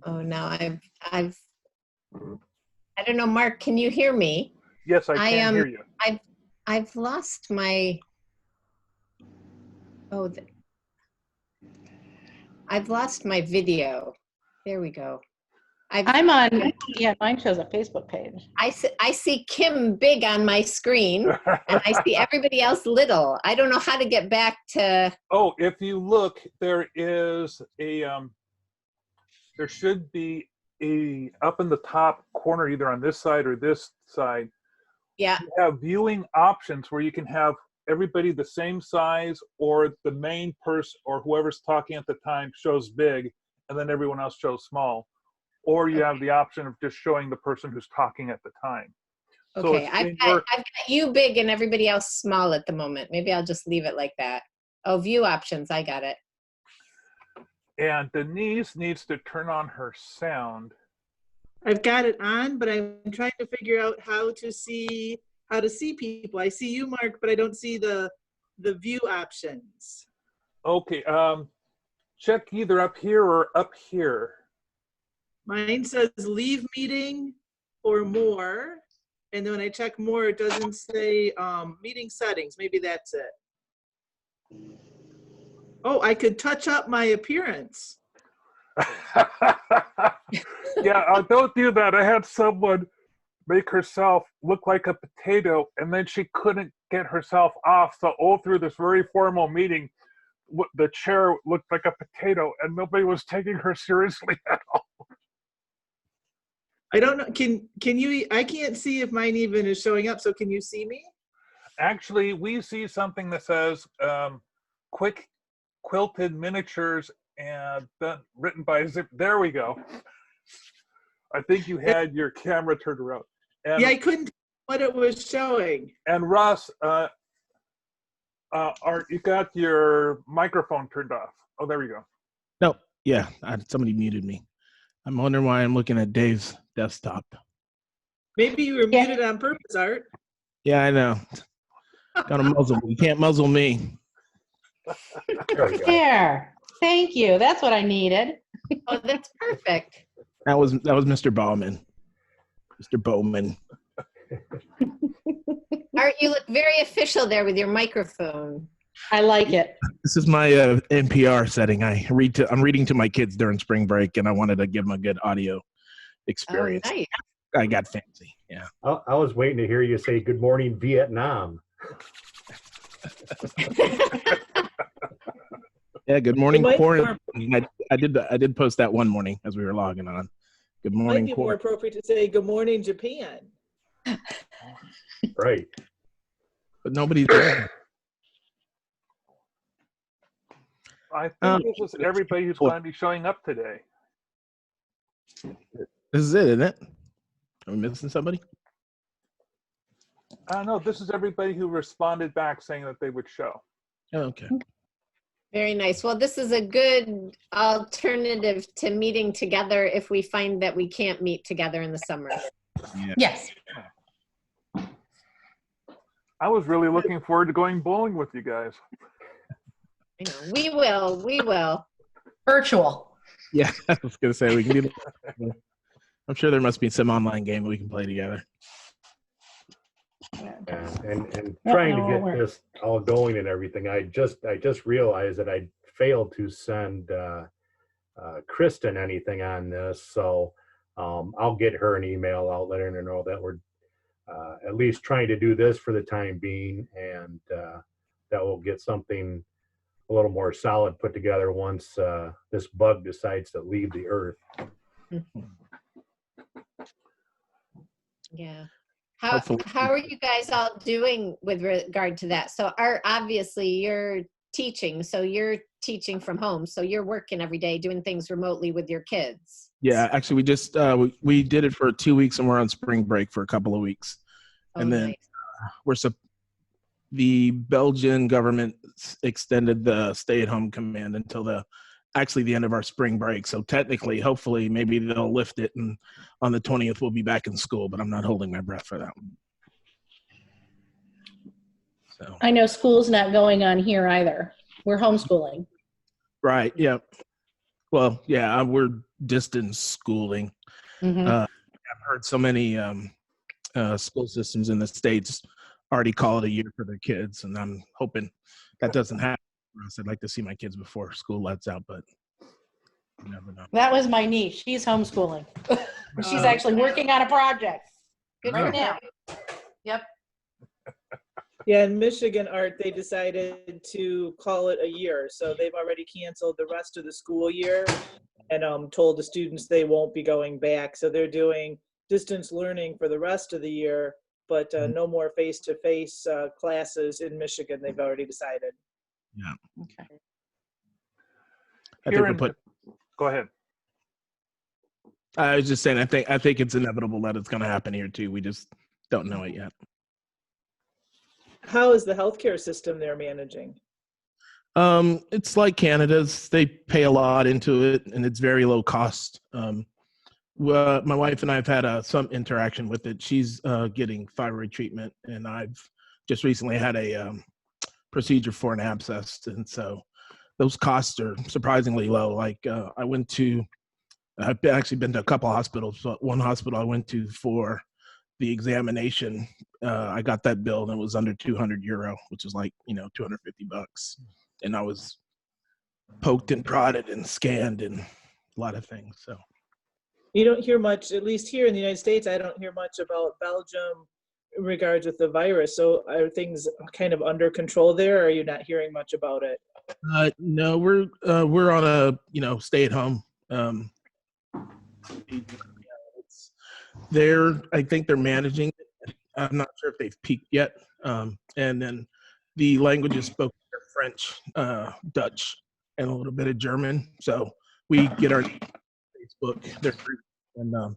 Oh, now I don't know, Mark, can you hear me? Yes, I can hear you. I've lost my, I've lost my video. There we go. I'm on, yeah, mine shows a Facebook page. I see Kim big on my screen, and I see everybody else little. I don't know how to get back to. Oh, if you look, there is a, there should be a, up in the top corner, either on this side or this side. Yeah. You have viewing options where you can have everybody the same size, or the main person or whoever's talking at the time shows big, and then everyone else shows small. Or you have the option of just showing the person who's talking at the time. Okay, So I've got you big and everybody else small at the moment. Maybe I'll just leave it like that. Oh, view options, I got it. And Denise needs to turn on her sound. I've got it on, but I'm trying to figure out how to see people. I see you, Mark, but I don't see the view options. Okay, check either up here or up here. Mine says leave meeting or more. And then when I check more, it doesn't say meeting settings. Maybe that's it. Oh, I could touch up my appearance. Yeah, don't do that. I had someone make herself look like a potato, and then she couldn't get herself off. So all through this very formal meeting, the chair looked like a potato, and nobody was taking her seriously at all. I don't know. Can you? I can't see if mine even is showing up. So can you see me? Actually, we see something that says quick quilted miniatures and written by Zip. There we go. I think you had your camera turned around. And, yeah, I couldn't tell what it was showing. And Russ, you got your microphone turned off. Oh, there we go. No, yeah, somebody muted me. I'm wondering why I'm looking at Dave's desktop. Maybe you were muted on purpose, Art. Yeah, I know. Gotta muzzle me. You can't muzzle me. There. Thank you. That's what I needed. Oh, that's perfect. That was Mr. Bowman. Mr. Bowman. Art, you look very official there with your microphone. I like it. This is my NPR setting. I'm reading to my kids during spring break, and I wanted to give them a good audio experience. Oh, nice. I got fancy. Yeah. I was waiting to hear you say "Good morning, Vietnam." Yeah. Good morning, quarantine. I did post that one morning as we were logging on. Good morning. Might be more appropriate to say "Good morning, Japan." Right. But nobody's there. I think this is everybody who's going to be showing up today. This is it, isn't it? Are we missing somebody? No, this is everybody who responded back saying that they would show. Oh, okay. Very nice. Well, this is a good alternative to meeting together if we find that we can't meet together in the summer. Yeah. Yes. I was really looking forward to going bowling with you guys. We will. Virtual. Yeah, I was going to say we can do that. I'm sure there must be some online game we can play together. And trying to get this all going and everything, I just realized that I failed to send Kristen anything on this, so I'll get her an email. I'll let her know that we're at least trying to do this for the time being, and that will get something a little more solid put together once this bug decides to leave the earth. Yeah. How are you guys all doing with regard to that? So Art, obviously you're teaching, so you're teaching from home, so you're working every day doing things remotely with your kids. Yeah, actually we just we did it for 2 weeks, and we're on spring break for a couple of weeks. And then nice. The Belgian government extended the stay-at-home command until the end of our spring break. So technically, hopefully, maybe they'll lift it, and on the 20th we'll be back in school. But I'm not holding my breath for that one. So I know school's not going on here either. We're homeschooling. right, yeah. Well, yeah, we're distance schooling. Mhm. I've heard so many school systems in the States already call it a year for their kids, and I'm hoping that doesn't happen for us. I'd like to see my kids before school lets out, but you never know. That was my niece. She's homeschooling. She's Oh. actually working on a project Good right for now. her. Yep. Yeah, in Michigan, Art, they decided to call it a year. So they've already canceled the rest of the school year and told the students they won't be going back. So they're doing distance learning for the rest of the year, but no more face-to-face classes in Michigan, they've already decided. Yeah. Okay. I Here think in- Go ahead. I was just saying, I think it's inevitable that it's going to happen here too. We just don't know it yet. How is the healthcare system they're managing? It's like Canada's. They pay a lot into it, and it's very low cost. Well, my wife and I have had some interaction with it. She's getting thyroid treatment, and I've just recently had a procedure for an abscess, and so those costs are surprisingly low. Like I've actually been to a couple hospitals. But one hospital I went to for the examination, I got that bill and it was under €200, which is like, $250. And I was poked and prodded and scanned and a lot of things. So You don't hear much, at least here in the United States, I don't hear much about Belgium in regards with the virus. So are things kind of under control there, or are you not hearing much about it? no, we're on a, stay at home. I think they're managing it. I'm not sure if they've peaked yet. And then the languages spoken are French, Dutch, and a little bit of German. So we get our Facebook, and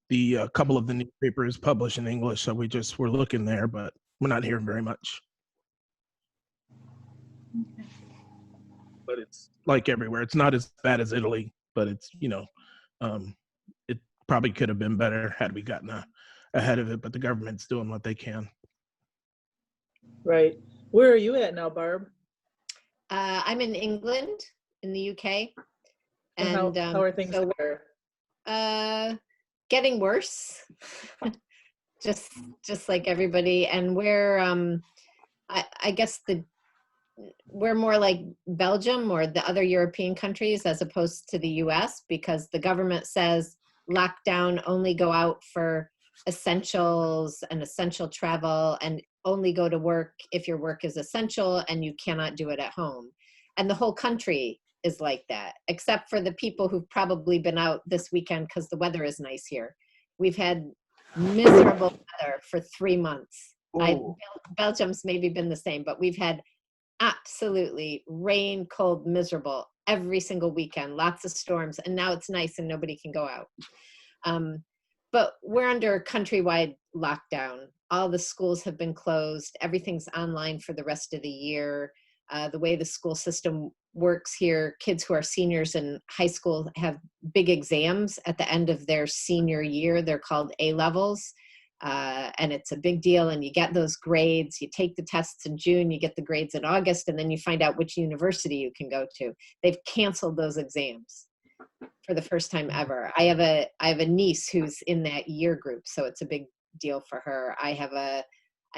the couple of the newspapers publish in English. So we're looking there, but we're not hearing very much. But it's like everywhere. It's not as bad as Italy, but it's, it probably could have been better had we gotten ahead of it, but the government's doing what they can. Right. Where are you at now, Barb? I'm in England, in the UK. And how are things there? Getting worse, just like everybody. And I guess we're more like Belgium or the other European countries as opposed to the US, because the government says lockdown, only go out for essentials and essential travel, and only go to work if your work is essential, and you cannot do it at home. And the whole country is like that, except for the people who've probably been out this weekend because the weather is nice here. We've had miserable weather for 3 months. Belgium's maybe been the same, but we've had absolutely rain, cold, miserable every single weekend, lots of storms, and now it's nice and nobody can go out. But we're under countrywide lockdown. All the schools have been closed. Everything's online for the rest of the year. The way the school system works here, kids who are seniors in high school have big exams at the end of their senior year. They're called A-levels. And it's a big deal, and you get those grades. You take the tests in June, you get the grades in August, and then you find out which university you can go to. They've canceled those exams for the first time ever. I have a niece who's in that year group, so it's a big deal for her. I have a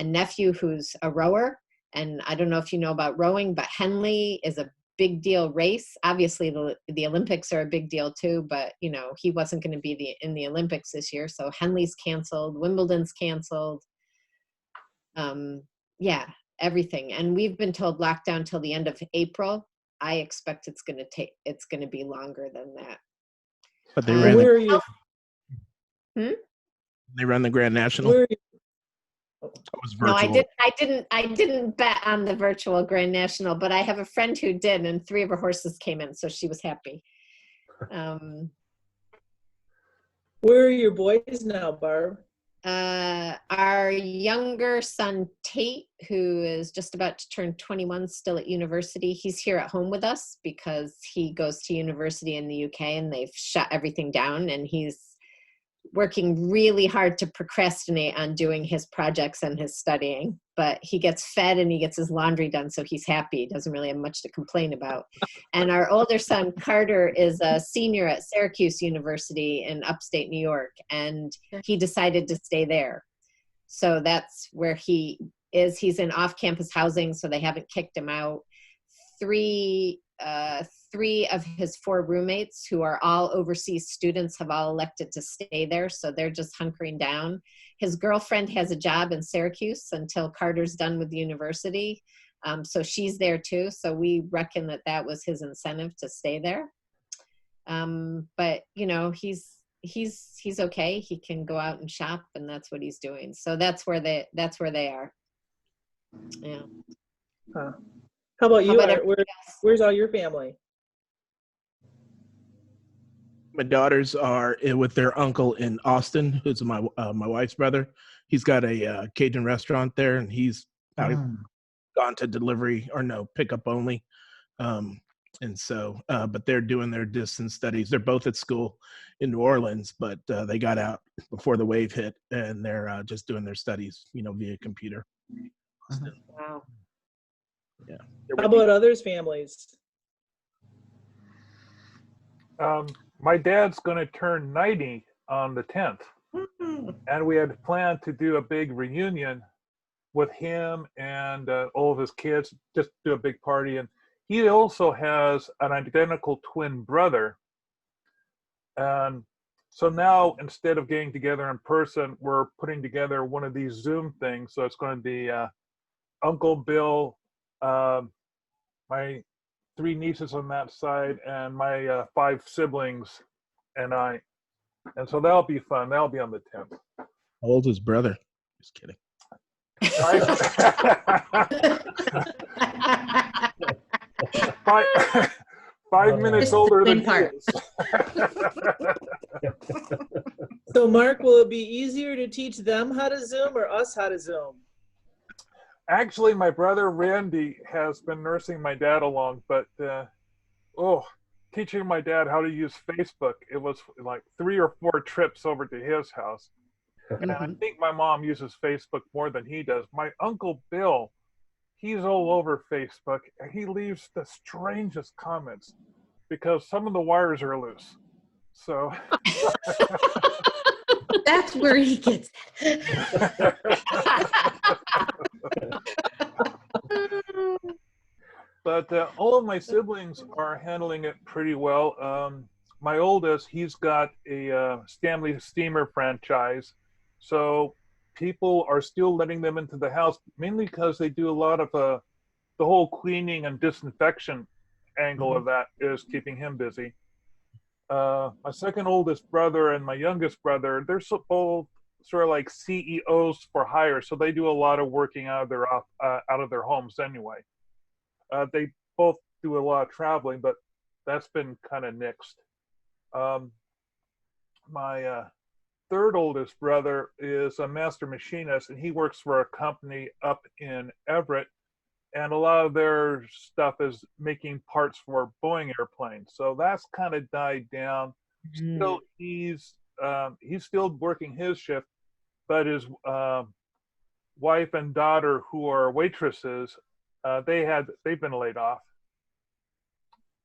nephew who's a rower, and I don't know if you know about rowing, but Henley is a big deal race. Obviously the Olympics are a big deal too, but he wasn't going to be in the Olympics this year, so Henley's canceled, Wimbledon's canceled. Yeah, everything. And we've been told lockdown till the end of April. I expect it's going to be longer than that. But they ran Where are you? They ran the Grand National. Where are you? No, I didn't bet on the virtual Grand National, but I have a friend who did, and 3 of her horses came in, so she was happy. Where are your boys now, Barb? Our younger son, Tate, who is just about to turn 21, still at university, he's here at home with us because he goes to university in the UK and they've shut everything down, and he's working really hard to procrastinate on doing his projects and his studying, but he gets fed and he gets his laundry done, so he's happy. He doesn't really have much to complain about. And our older son, Carter, is a senior at Syracuse University in upstate New York, and he decided to stay there. So that's where he is. He's in off-campus housing, so they haven't kicked him out. Three of his 4 roommates, who are all overseas students, have all elected to stay there, so they're just hunkering down. His girlfriend has a job in Syracuse until Carter's done with the university, so she's there too. So we reckon that that was his incentive to stay there. But you know, he's okay. He can go out and shop, and that's what he's doing. So that's where they are. Yeah. Huh. How about you? Where's all your family? My daughters are with their uncle in Austin, who's my wife's brother. He's got a Cajun restaurant there, and he's gone to delivery or no pickup only. And so, but they're doing their distance studies. They're both at school in New Orleans, but they got out before the wave hit, and they're just doing their studies, you know, via computer. Wow. Yeah. How about others' families? My dad's going to turn 90 on the 10th. And we had planned to do a big reunion with him and all of his kids, just do a big party. And he also has an identical twin brother. And so now, instead of getting together in person, we're putting together one of these Zoom things. So it's going to be Uncle Bill, my 3 nieces on that side, and my 5 siblings and I. And so that'll be fun. That'll be on the 10th. How old is brother? Just kidding. 5 minutes older than he is. So Mark, will it be easier to teach them how to Zoom or us how to Zoom? Actually, my brother Randy has been nursing my dad along, but teaching my dad how to use Facebook, it was like 3 or 4 trips over to his house. And I think my mom uses Facebook more than he does. My Uncle Bill, he's all over Facebook, and he leaves the strangest comments because some of the wires are loose. So that's where he gets it. But all of my siblings are handling it pretty well. My oldest, he's got a Stanley Steamer franchise. So people are still letting them into the house, mainly because they do a lot of the whole cleaning and disinfection angle of that is keeping him busy. My second oldest brother and my youngest brother, they're both sort of like CEOs for hire. So they do a lot of working out of their homes anyway. They both do a lot of traveling, but that's been kind of nixed. My third oldest brother is a master machinist, and he works for a company up in Everett, and a lot of their stuff is making parts for Boeing airplanes. So that's kind of died down. Still, he's still working his shift, but his wife and daughter, who are waitresses, they've been laid off.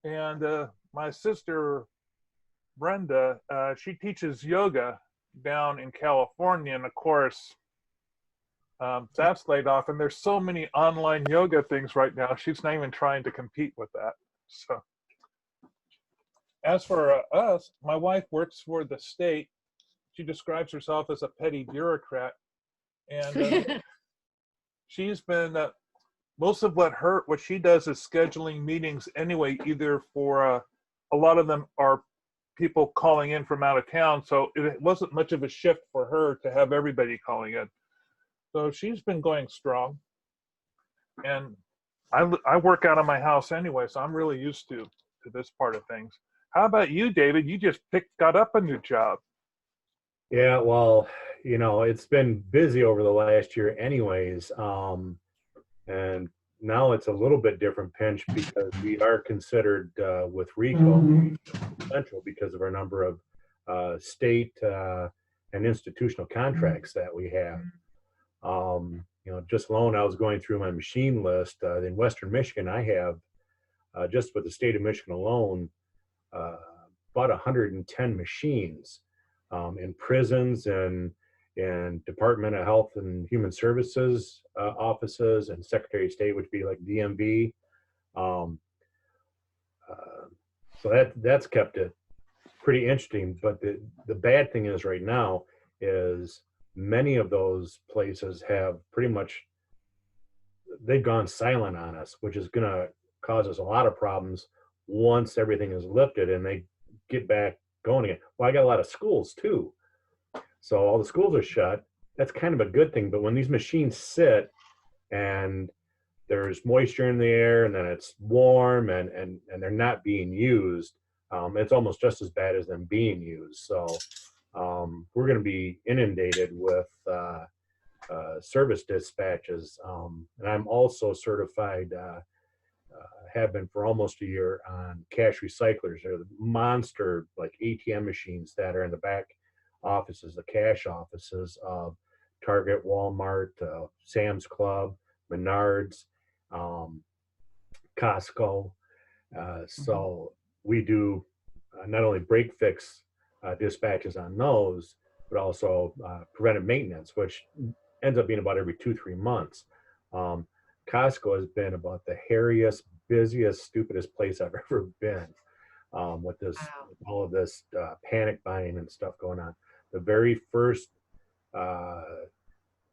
And my sister Brenda, she teaches yoga down in California, and of course that's laid off. And there's so many online yoga things right now, she's not even trying to compete with that. So as for us, my wife works for the state. She describes herself as a petty bureaucrat, and she's been most of what she does is scheduling meetings anyway, either for a lot of them are people calling in from out of town, so it wasn't much of a shift for her to have everybody calling in. So she's been going strong, and I work out of my house anyway, so I'm really used to this part of things. How about you, David? You just got up a new job. Yeah, well, it's been busy over the last year anyways. And now it's a little bit different pinch because we are considered with RICO Central because of our number of state and institutional contracts that we have. You know, just alone, I was going through my machine list. In Western Michigan, I have, just with the state of Michigan alone, about 110 machines in prisons and Department of Health and Human Services offices and Secretary of State, which would be like DMV. So that's kept it pretty interesting. But the bad thing is right now is many of those places have pretty much, they've gone silent on us, which is going to cause us a lot of problems once everything is lifted and they get back going again. Well, I got a lot of schools too. So all the schools are shut. That's kind of a good thing. But when these machines sit and there's moisture in the air and then it's warm and they're not being used, it's almost just as bad as them being used. So we're going to be inundated with service dispatches. And I'm also certified, have been for almost a year, on cash recyclers. They're the monster like ATM machines that are in the back offices, the cash offices of Target, Walmart, Sam's Club, Menards, Costco. So we do not only break fix dispatches on those, but also preventive maintenance, which ends up being about every 2-3 months. Costco has been about the hairiest, busiest, stupidest place I've ever been, with this, all of this panic buying and stuff going on. The very first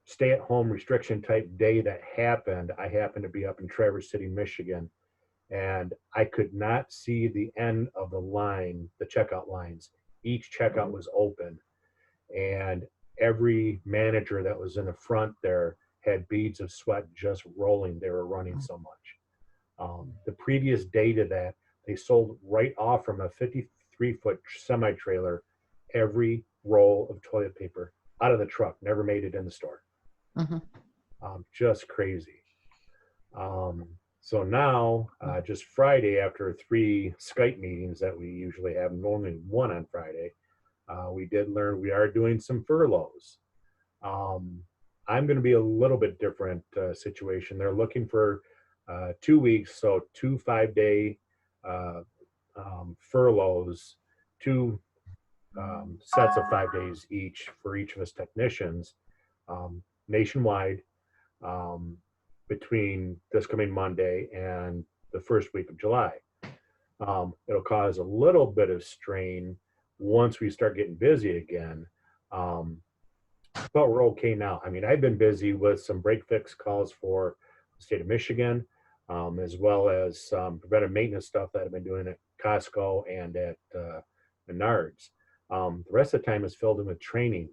stay-at-home restriction type day that happened, I happened to be up in Traverse City, Michigan, and I could not see the end of the line, the checkout lines. Each checkout was open, and every manager that was in the front there had beads of sweat just rolling. They were running so much. The previous day to that, they sold right off from a 53-foot semi-trailer every roll of toilet paper out of the truck, never made it in the store. Just crazy. So now, just Friday, after 3 Skype meetings that we usually have, and only one on Friday, we did learn we are doing some furloughs. I'm going to be a little bit different situation. They're looking for 2 weeks, so 2 5-day furloughs, 2 sets of 5 days each for each of us technicians, nationwide, between this coming Monday and the first week of July. It'll cause a little bit of strain once we start getting busy again. But we're okay now. I mean, I've been busy with some break fix calls for the state of Michigan, as well as some preventive maintenance stuff that I've been doing at Costco and at Menards. The rest of the time is filled in with training,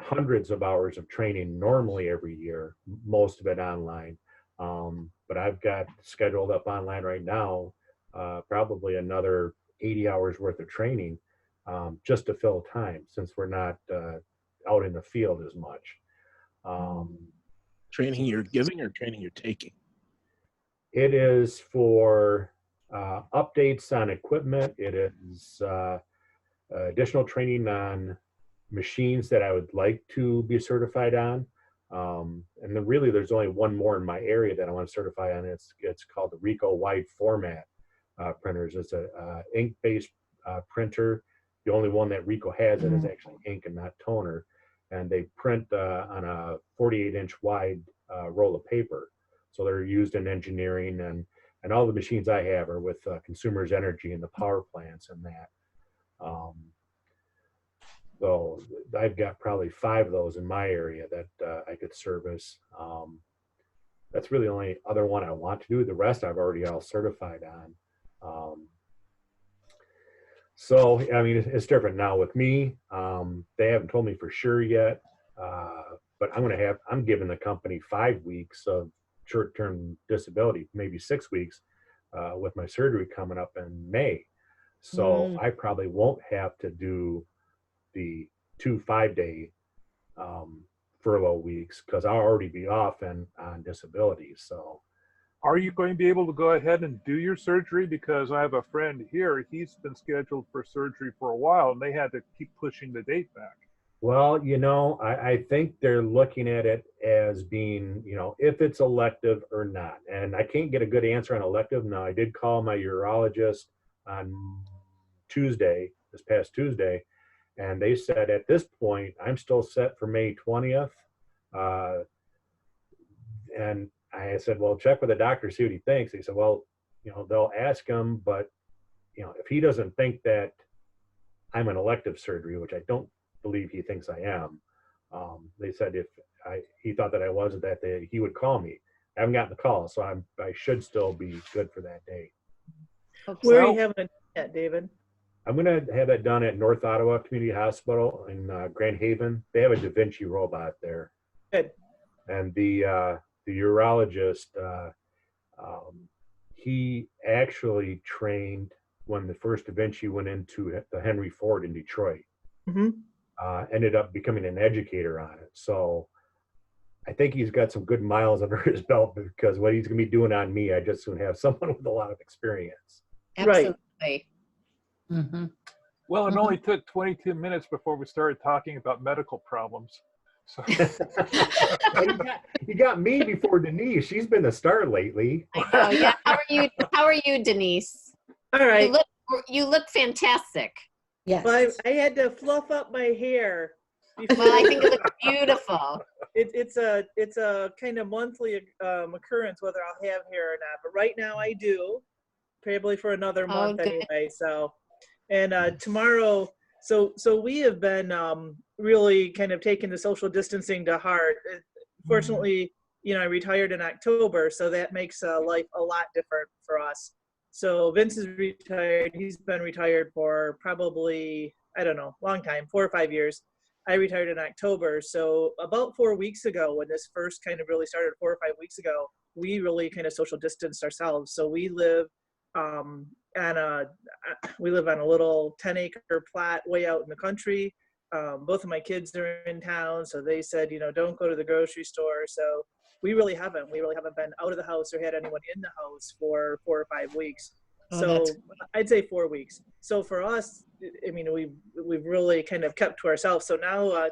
hundreds of hours of training normally every year, most of it online. But I've got scheduled up online right now, probably another 80 hours worth of training, just to fill time, since we're not out in the field as much. Training you're giving or training you're taking? It is for updates on equipment. It is additional training on machines that I would like to be certified on. And then really there's only one more in my area that I want to certify on. It's called the Ricoh wide format printers. It's a ink-based printer. The only one that Ricoh has that is actually ink and not toner. And they print on a 48-inch wide roll of paper. So they're used in engineering, and all the machines I have are with Consumers Energy and the power plants and that. So I've got probably 5 of those in my area that I could service. That's really the only other one I want to do. The rest I've already all certified on. So, I mean, it's different now with me. They haven't told me for sure yet, but I'm giving the company 5 weeks of short-term disability, maybe 6 weeks, with my surgery coming up in May. So I probably won't have to do the 2 5-day furlough weeks, because I'll already be off and on disability. So Are you going to be able to go ahead and do your surgery? Because I have a friend here, he's been scheduled for surgery for a while and they had to keep pushing the date back. Well, I think they're looking at it as being, if it's elective or not. And I can't get a good answer on elective. Now, I did call my urologist on this past Tuesday, and they said at this point, I'm still set for May 20th. And I said, well, check with the doctor, see what he thinks. He said, well, they'll ask him, but, if he doesn't think that I'm an elective surgery, which I don't believe he thinks I am. They said if he thought that I wasn't, that he would call me. I haven't gotten the call, so I should still be good for that day. Where are you having it at, David? I'm going to have that done at North Ottawa Community Hospital in Grand Haven. They have a Da Vinci robot there. Good. And the urologist, he actually trained when the first Da Vinci went into the Henry Ford in Detroit. Mm-hmm. Ended up becoming an educator on it. So I think he's got some good miles under his belt, because what he's going to be doing on me, I just soon have someone with a lot of experience. Absolutely. Right. Mhm. Well, it only took 22 minutes before we started talking about medical problems. So You got me before Denise. She's been the star lately. I know. Yeah. How are you, Denise? All right. You look fantastic. Yes. Well, I had to fluff up my hair. Well, I think it looks beautiful. It's a kind of monthly occurrence whether I'll have hair or not. But right now I do, probably for another month good. anyway. So, and tomorrow, so we have been really kind of taking the social distancing to heart. Fortunately, I retired in October, so that makes life a lot different for us. So Vince is retired. He's been retired for probably, I don't know, long time, 4 or 5 years. I retired in October. So about 4 weeks ago, when this first kind of really started, 4 or 5 weeks ago, we really kind of social distanced ourselves. So we live on a little 10-acre plot way out in the country. Both of my kids are in town, so they said, don't go to the grocery store. So we really haven't been out of the house or had anyone in the house for 4 or 5 weeks. So I'd say 4 weeks. So for us, I mean, we've really kind of kept to ourselves. So now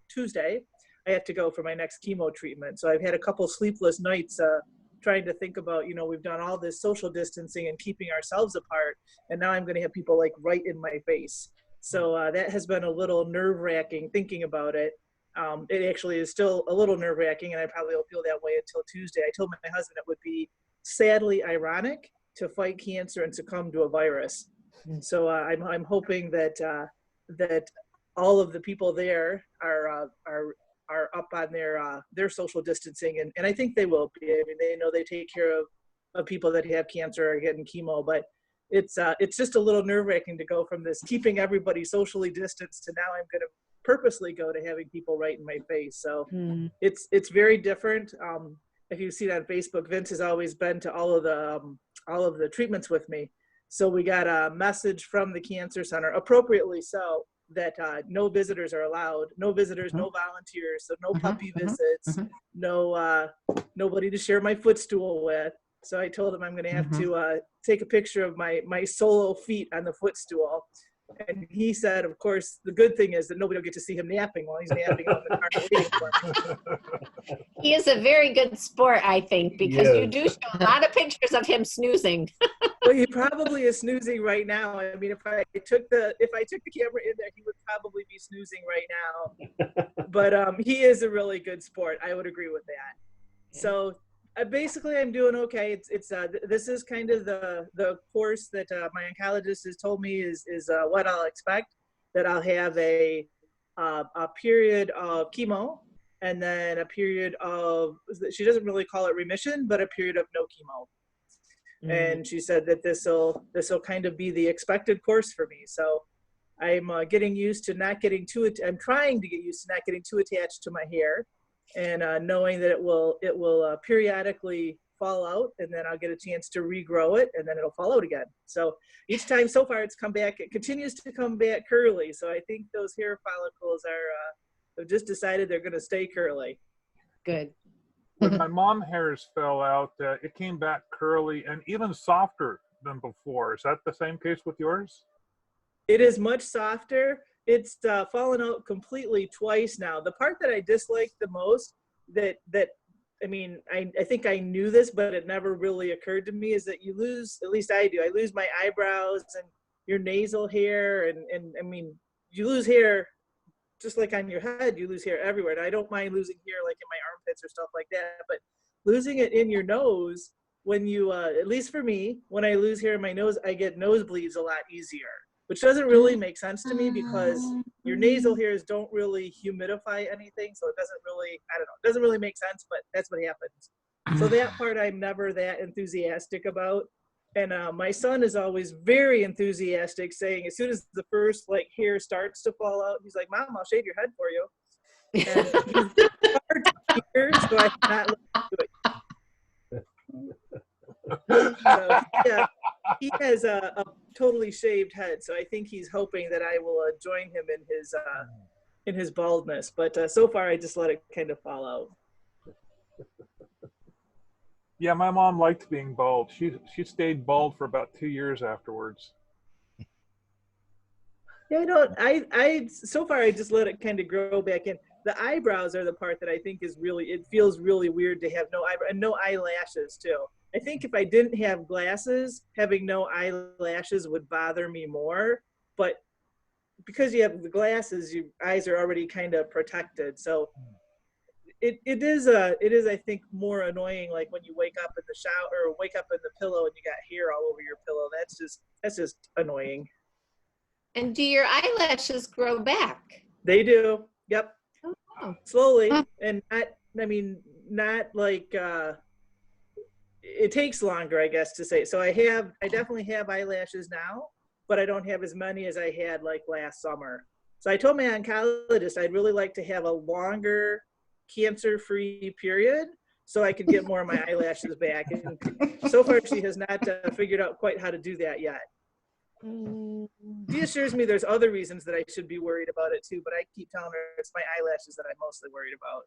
Tuesday, I have to go for my next chemo treatment. So I've had a couple sleepless nights trying to think about, we've done all this social distancing and keeping ourselves apart, and now I'm going to have people like right in my face. So that has been a little nerve-wracking thinking about it. It actually is still a little nerve-wracking, and I probably will feel that way until Tuesday. I told my husband it would be sadly ironic to fight cancer and succumb to a virus. So I'm hoping that that all of the people there are up on their social distancing, and I think they will be. I mean, they know they take care of people that have cancer or getting chemo, but it's just a little nerve-wracking to go from this keeping everybody socially distanced to now I'm going to purposely go to having people right in my face. So it's very different. If you've seen on Facebook, Vince has always been to all of the treatments with me. So we got a message from the cancer center, appropriately so, that no visitors are allowed. No visitors, no volunteers, so no puppy visits, no nobody to share my footstool with. So I told him I'm going to have to take a picture of my solo feet on the footstool. And he said, of course, the good thing is that nobody will get to see him napping while he's napping out in the car waiting for me. He is a very good sport, I think, because you do show a lot of pictures of him snoozing. Well, he probably is snoozing right now. I mean, if I took the camera in there, he would probably be snoozing right now. But he is a really good sport. I would agree with that. Yeah. So basically, I'm doing okay. This is kind of the course that my oncologist has told me is what I'll expect. That I'll have a period of chemo, and then a period of, she doesn't really call it remission, but a period of no chemo. And she said that this will kind of be the expected course for me. So I'm getting used to not getting I'm trying to get used to not getting too attached to my hair, and knowing that it will periodically fall out, and then I'll get a chance to regrow it, and then it'll fall out again. So each time so far it's come back, it continues to come back curly. So I think those hair follicles have just decided they're going to stay curly. Good. when my mom hairs fell out, it came back curly and even softer than before. Is that the same case with yours? It is much softer. It's fallen out completely twice now. The part that I dislike the most, I mean, I think I knew this, but it never really occurred to me, is that you lose, at least I do, I lose my eyebrows and your nasal hair, and I mean, you lose hair just like on your head, you lose hair everywhere. And I don't mind losing hair like in my armpits or stuff like that, but losing it in your nose, when you, at least for me, when I lose hair in my nose, I get nosebleeds a lot easier, which doesn't really make sense to me because your nasal hairs don't really humidify anything. So it doesn't really, I don't know, it doesn't really make sense, but that's what happens. So that part I'm never that enthusiastic about. And my son is always very enthusiastic, saying as soon as the first like hair starts to fall out, he's like, "Mom, I'll shave your head for you." And he's hard to hear, so I'm not listening to it. So, yeah, he has a totally shaved head, so I think he's hoping that I will join him in his baldness. But so far, I just let it kind of fall out. Yeah, my mom liked being bald. She stayed bald for about 2 years afterwards. Yeah, I so far I just let it kind of grow back in. The eyebrows are the part that I think is really, it feels really weird to have no eyebrow and no eyelashes too. I think if I didn't have glasses, having no eyelashes would bother me more, but because you have the glasses, your eyes are already kind of protected. So it is I think more annoying, like when you wake up in the shower or wake up in the pillow and you got hair all over your pillow. That's just annoying. And do your eyelashes grow back? They do. Yep. Oh. Slowly, and not like it takes longer, I guess, to say. So I definitely have eyelashes now, but I don't have as many as I had like last summer. So I told my oncologist I'd really like to have a longer cancer-free period so I could get more of my eyelashes back. And so far, she has not figured out quite how to do that yet. She assures me there's other reasons that I should be worried about it too, but I keep telling her it's my eyelashes that I'm mostly worried about.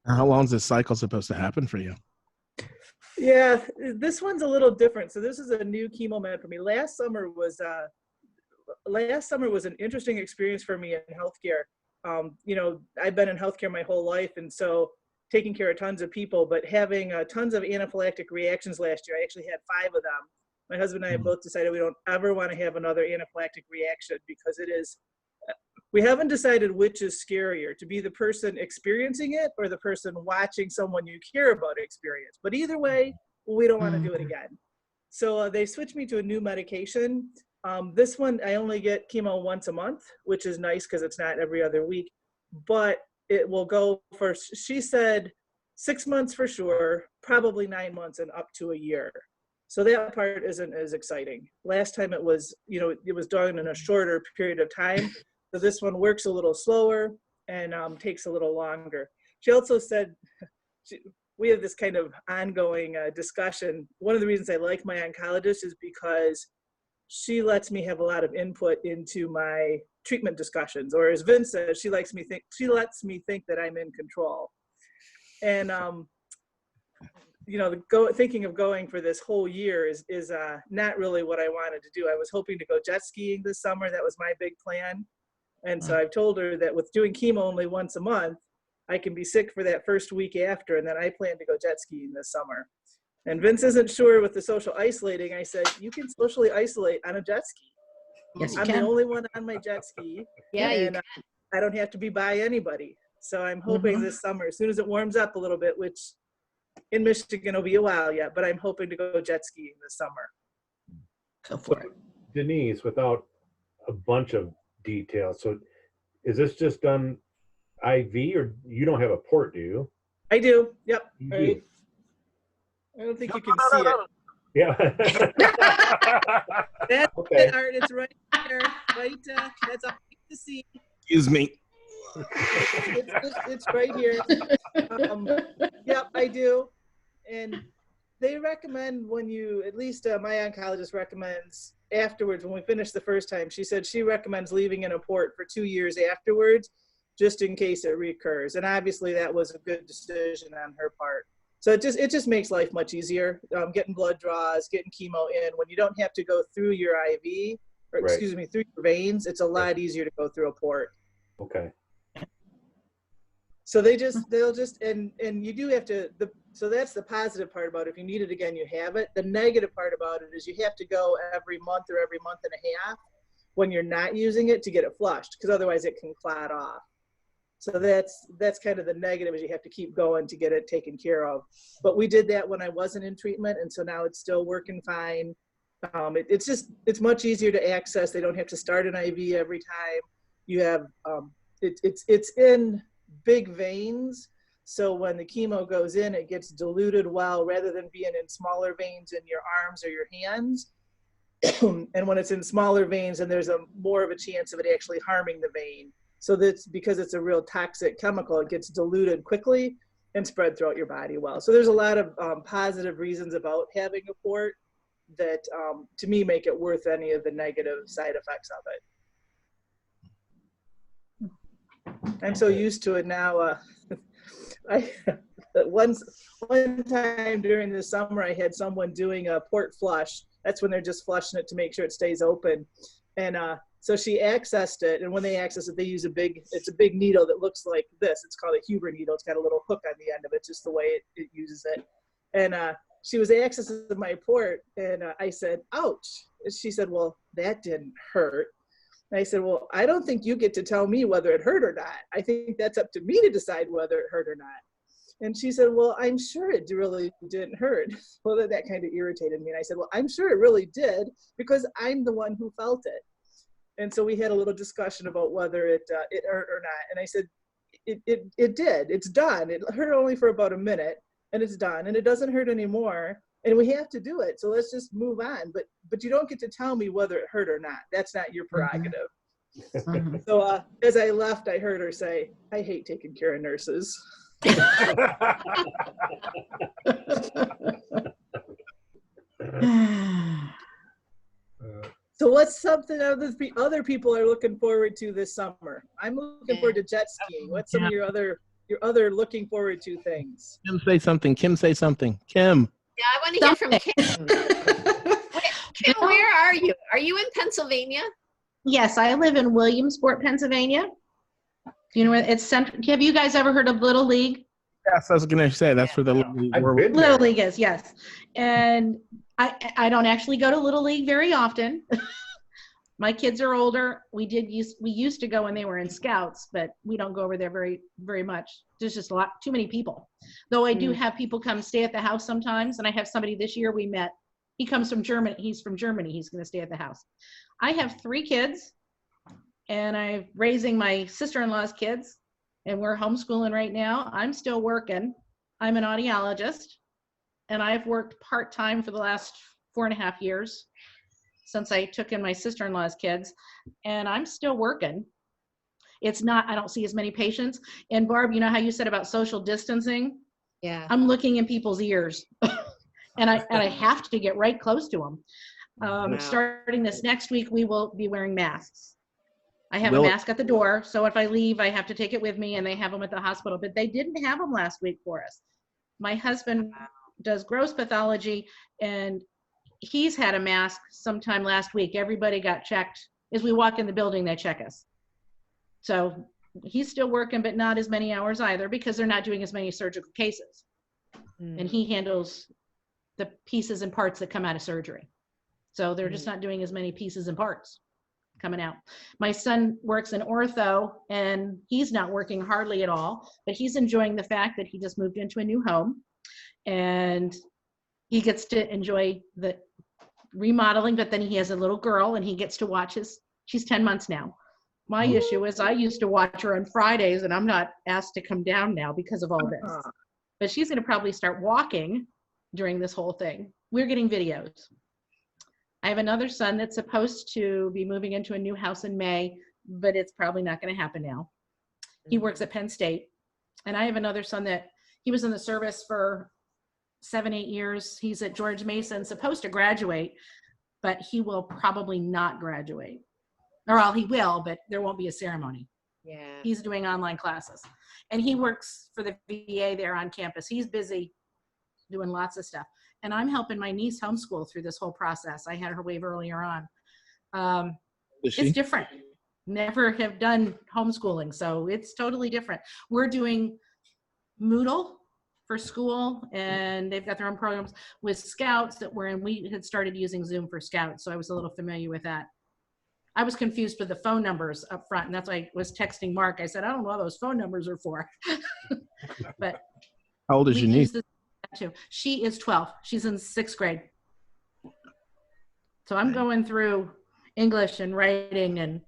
How long is this cycle supposed to happen for you? Yeah, this one's a little different. So this is a new chemo med for me. Last summer was an interesting experience for me in healthcare. You know, I've been in healthcare my whole life, and so taking care of tons of people, but having tons of anaphylactic reactions last year. I actually had 5 of them. My husband and I both decided we don't ever want to have another anaphylactic reaction because we haven't decided which is scarier, to be the person experiencing it or the person watching someone you care about experience. But either way, we don't want to do it again. So they switched me to a new medication. This one, I only get chemo once a month, which is nice because it's not every other week, but it will go for, she said, 6 months for sure, probably 9 months and up to a year. So that part isn't as exciting. Last time it was done in a shorter period of time. So this one works a little slower and takes a little longer. She also said, we have this kind of ongoing discussion. One of the reasons I like my oncologist is because she lets me have a lot of input into my treatment discussions, or as Vince says, she lets me think that I'm in control. And thinking of going for this whole year is not really what I wanted to do. I was hoping to go jet skiing this summer. That was my big plan. And so I've told her that with doing chemo only once a month, I can be sick for that first week after, and then I plan to go jet skiing this summer. And Vince isn't sure with the social isolating. I said, you can socially isolate on a jet ski. Yes, I'm the only one on my jet ski. Yeah, and I don't have to be by anybody. So I'm hoping this summer, as soon as it warms up a little bit, which in Michigan will be a while yet, but I'm hoping to go jet skiing this summer. Go for it. Denise, without a bunch of details, so is this just done IV, or you don't have a port, do you? I do. Yep. You Right. do. I don't think you can see it. Yeah. That's Okay. it, Art. It's right there. Right. That's all you need to see. Excuse me. It's right here. Yep, I do. And they recommend when you, at least my oncologist recommends afterwards, when we finish the first time, she said she recommends leaving in a port for 2 years afterwards, just in case it recurs. And obviously that was a good decision on her part. So it just makes life much easier. Getting blood draws, getting chemo in, when you don't have to go through your IV, or Right. excuse me, through your veins, it's a lot easier to go through a port. Okay. So they'll just, and you do have to, so that's the positive part about it. If you need it again, you have it. The negative part about it is you have to go every month or every month and a half when you're not using it to get it flushed, because otherwise it can clot off. So that's kind of the negative, is you have to keep going to get it taken care of. But we did that when I wasn't in treatment, and so now it's still working fine. It's much easier to access. They don't have to start an IV every time. You have, it's in big veins. So when the chemo goes in, it gets diluted well, rather than being in smaller veins in your arms or your hands. And when it's in smaller veins, and there's more of a chance of it actually harming the vein. So that's because it's a real toxic chemical, it gets diluted quickly and spread throughout your body well. So there's a lot of positive reasons about having a port that, to me, make it worth any of the negative side effects of it. I'm so used to it now. One time during the summer, I had someone doing a port flush. That's when they're just flushing it to make sure it stays open. And so she accessed it, and when they access it, they use it's a big needle that looks like this. It's called a Huber needle. It's got a little hook on the end of it, just the way it uses it. And she was accessing my port, and I said, ouch. And she said, well, that didn't hurt. And I said, well, I don't think you get to tell me whether it hurt or not. I think that's up to me to decide whether it hurt or not. And she said, well, I'm sure it really didn't hurt. Well, that kind of irritated me. And I said, well, I'm sure it really did, because I'm the one who felt it. And so we had a little discussion about whether it hurt or not. And I said, it did. It's done. It hurt only for about a minute, and it's done. And it doesn't hurt anymore. And we have to do it. So let's just move on. But you don't get to tell me whether it hurt or not. That's not your prerogative. Mhm. So as I left, I heard her say, I hate taking care of nurses. So what's something other people are looking forward to this summer? I'm looking forward to jet skiing. What's some of your other looking forward to things? Kim, say something. Kim, say something. Kim. Yeah, I want to hear from Kim. Kim, where are you? Are you in Pennsylvania? Yes, I live in Williamsport, Pennsylvania. Do you know where it's central? Have you guys ever heard of Little League? Yes, I was going to say that's where the Little League is, yes. And I don't actually go to Little League very often. My kids are older. We used to go when they were in Scouts, but we don't go over there very, very much. There's just too many people. Though I do have people come stay at the house sometimes, and I have somebody this year we met. He comes from Germany. He's from Germany. He's going to stay at the house. I have 3 kids, and I'm raising my sister-in-law's kids, and we're homeschooling right now. I'm still working. I'm an audiologist, and I've worked part-time for the last 4.5 years since I took in my sister-in-law's kids, and I'm still working. I don't see as many patients. And Barb, you know how you said about social distancing? Yeah. I'm looking in people's ears. And I have to get right close to them. Wow. Starting this next week, we will be wearing masks. I have a mask at the door, so if I leave, I have to take it with me, and they have them at the hospital. But they didn't have them last week for us. My husband does gross pathology, and he's had a mask sometime last week. Everybody got checked. As we walk in the building, they check us. So he's still working, but not as many hours either, because they're not doing as many surgical cases. And he handles the pieces and parts that come out of surgery. So they're just not doing as many pieces and parts coming out. My son works in ortho, and he's not working hardly at all, but he's enjoying the fact that he just moved into a new home, and he gets to enjoy the remodeling, but then he has a little girl, and he gets to watch she's 10 months now. My issue is I used to watch her on Fridays, and I'm not asked to come down now because of all this. But she's going to probably start walking during this whole thing. We're getting videos. I have another son that's supposed to be moving into a new house in May, but it's probably not going to happen now. He works at Penn State. And I have another son that he was in the service for 7-8 years. He's at George Mason, supposed to graduate, but he will probably not graduate. Or well, he will, but there won't be a ceremony. Yeah. He's doing online classes. And he works for the VA there on campus. He's busy doing lots of stuff. And I'm helping my niece homeschool through this whole process. I had her wave earlier on. It's different. Never have done homeschooling, so it's totally different. We're doing Moodle for school, and they've got their own programs with Scouts that we're in. We had started using Zoom for Scouts, so I was a little familiar with that. I was confused with the phone numbers up front, and that's why I was texting Mark. I said, I don't know what those phone numbers are for. But how old is your niece? Too. She is 12. She's in 6th grade. So I'm going through English and writing and.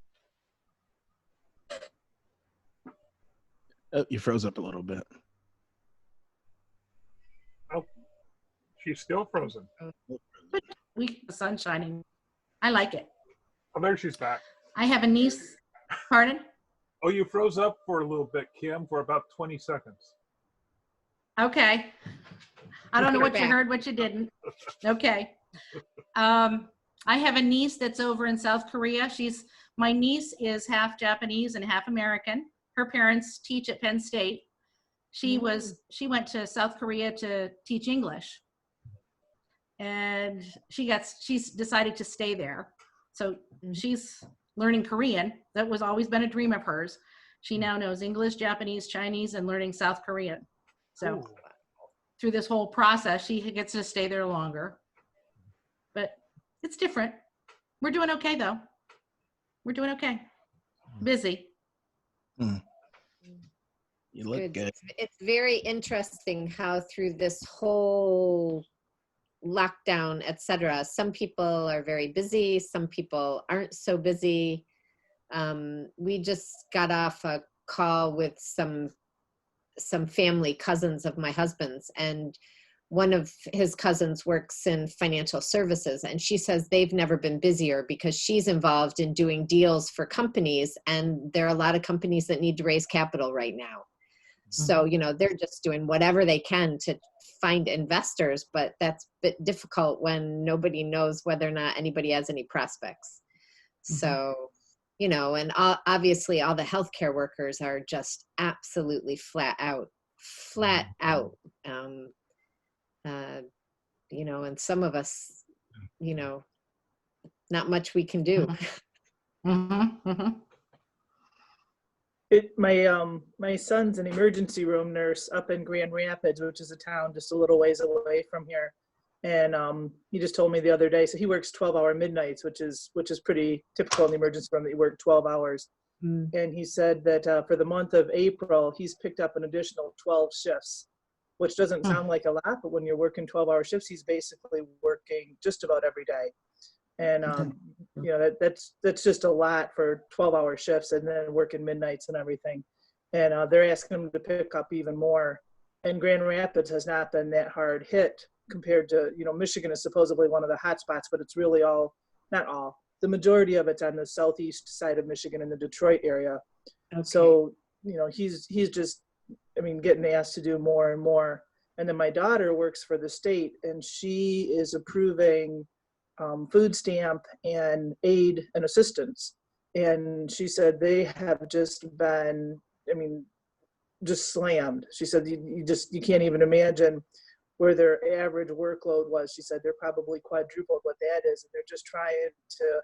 Oh, you froze up a little bit. Oh, she's still frozen. The sun shining. I like it. Oh, there she's back. I have a niece. Pardon? Oh, you froze up for a little bit, Kim, for about 20 seconds. Okay. I don't know what you heard, what you didn't. Okay. I have a niece that's over in South Korea. My niece is half Japanese and half American. Her parents teach at Penn State. She went to South Korea to teach English. And she's decided to stay there. So she's learning Korean. That was always been a dream of hers. She now knows English, Japanese, Chinese, and learning South Korean. So through this whole process, she gets to stay there longer. But it's different. We're doing okay, though. We're doing okay. Busy. You look good. It's very interesting how through this whole lockdown, etc., some people are very busy, some people aren't so busy. We just got off a call with some family cousins of my husband's, and one of his cousins works in financial services, and she says they've never been busier because she's involved in doing deals for companies, and there are a lot of companies that need to raise capital right now. So, they're just doing whatever they can to find investors, but that's a bit difficult when nobody knows whether or not anybody has any prospects. So, and obviously all the healthcare workers are just absolutely flat out. And some of us, not much we can do. My son's an emergency room nurse up in Grand Rapids, which is a town just a little ways away from here. And he just told me the other day, so he works 12-hour midnights, which is pretty typical in the emergency room that you work 12 hours. And he said that for the month of April, he's picked up an additional 12 shifts, which doesn't sound like a lot, but when you're working 12-hour shifts, he's basically working just about every day. And that's just a lot for 12-hour shifts and then working midnights and everything. And they're asking him to pick up even more. And Grand Rapids has not been that hard hit compared to, Michigan is supposedly one of the hot spots, but it's really not all. The majority of it's on the southeast side of Michigan in the Detroit area. Okay. So, he's just, getting asked to do more and more. And then my daughter works for the state, and she is approving food stamp and aid and assistance. And she said they have just been, just slammed. She said you can't even imagine where their average workload was. She said they're probably quadrupled what that is, and they're just trying to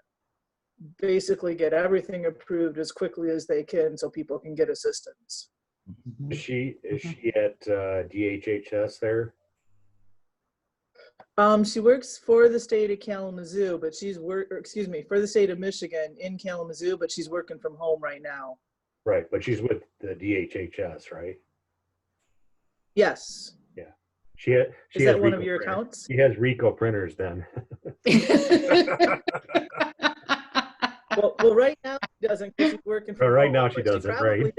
basically get everything approved as quickly as they can so people can get assistance. Is she at DHHS there? She works for the state of Kalamazoo, but for the state of Michigan in Kalamazoo, but she's working from home right now. Right, but she's with the DHHS, right? Yes. Yeah. Is that one of your accounts? She has Rico printers then. well, right now she doesn't because she's working from home. Right now she doesn't, right?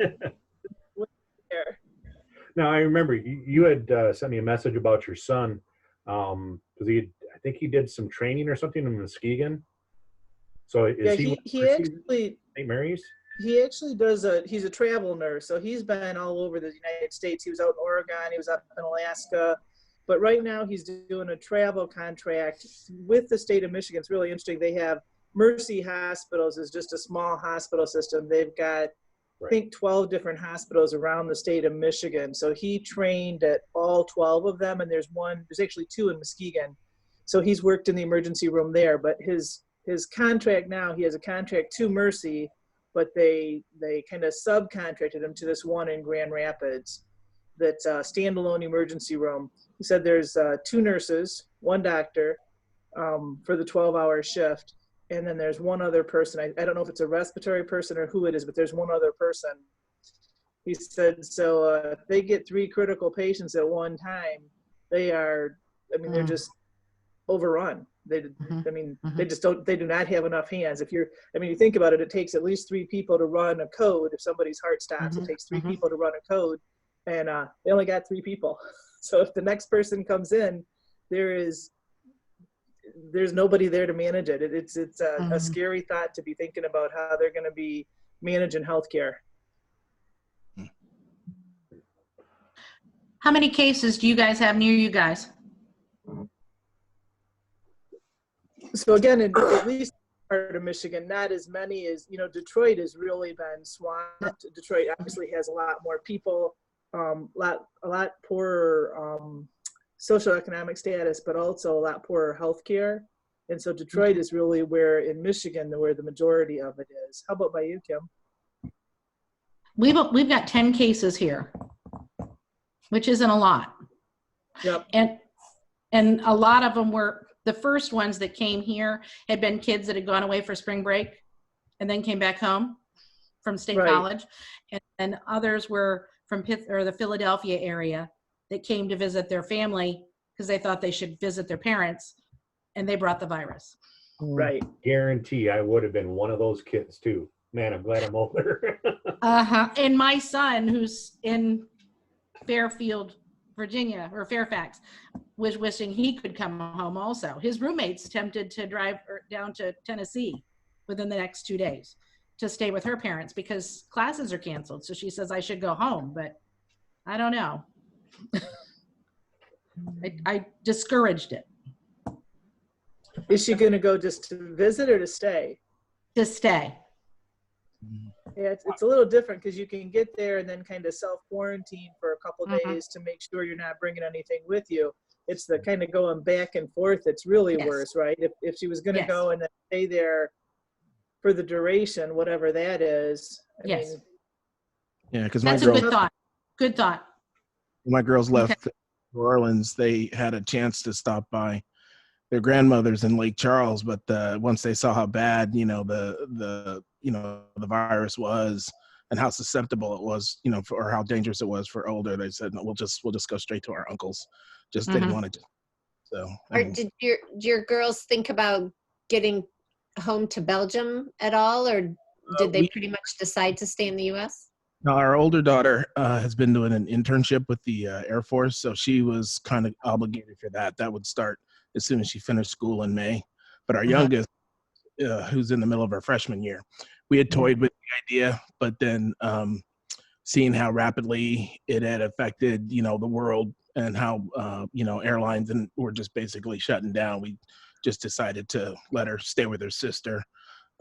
Now, I remember you had sent me a message about your son. Because I think he did some training or something in Muskegon. So he actually St. Mary's? He actually he's a travel nurse. So he's been all over the United States. He was out in Oregon, he was up in Alaska. But right now he's doing a travel contract with the state of Michigan. It's really interesting. They have Mercy Hospitals is just a small hospital system. They've got I think 12 different hospitals around the state of Michigan. So he trained at all 12 of them, and there's actually 2 in Muskegon. So he's worked in the emergency room there, but his contract now, he has a contract to Mercy, but they kind of subcontracted him to this one in Grand Rapids that's a standalone emergency room. He said there's 2 nurses, 1 doctor for the 12-hour shift. And then there's 1 other person. I don't know if it's a respiratory person or who it is, but there's 1 other person. He said, so if they get 3 critical patients at one time, they're just overrun. They do not have enough hands. You think about it, it takes at least 3 people to run a code. If somebody's heart stops, it takes 3 people to run a code, and they only got 3 people. So if the next person comes in, there's nobody there to manage it. It's a scary thought to be thinking about how they're going to be managing healthcare. How many cases do you guys have near you guys? So again, at least part of Michigan, not as many as, Detroit has really been swamped. Detroit obviously has a lot more people, a lot poorer socioeconomic status, but also a lot poorer healthcare. And so Detroit is really in Michigan, where the majority of it is. How about by you, Kim? We've got 10 cases here, which isn't a lot. Yep. And a lot of them were, the first ones that came here had been kids that had gone away for spring break and then came back home from state college. And others were from the Philadelphia area that came to visit their family because they thought they should visit their parents, and they brought the virus. Right. Guarantee I would have been one of those kids too. Man, I'm glad I'm older. And my son, who's in Fairfield, Virginia, or Fairfax, was wishing he could come home also. His roommates attempted to drive down to Tennessee within the next 2 days to stay with her parents because classes are canceled. So she says, I should go home, but I don't know. I discouraged it. Is she going to go just to visit or to stay? To stay. Yeah, it's a little different because you can get there and then kind of self-quarantine for a couple days to make sure you're not bringing anything with you. It's the kind of going back and forth that's really worse, right? If she was going to go and then stay there for the duration, whatever that is. I mean, yeah, because that's a good thought. Good thought. My girls left New Orleans. They had a chance to stop by their grandmothers in Lake Charles, but once they saw how bad, the virus was and how susceptible it was, or how dangerous it was for older, they said, no, we'll just go straight to our uncles. Just didn't want to. So. Did your girls think about getting home to Belgium at all, or did they pretty much decide to stay in the U.S.? Now, our older daughter has been doing an internship with the Air Force, so she was kind of obligated for that. That would start as soon as she finished school in May. But our youngest, who's in the middle of her freshman year, we had toyed with the idea, but then seeing how rapidly it had affected, the world and how, airlines were just basically shutting down, we just decided to let her stay with her sister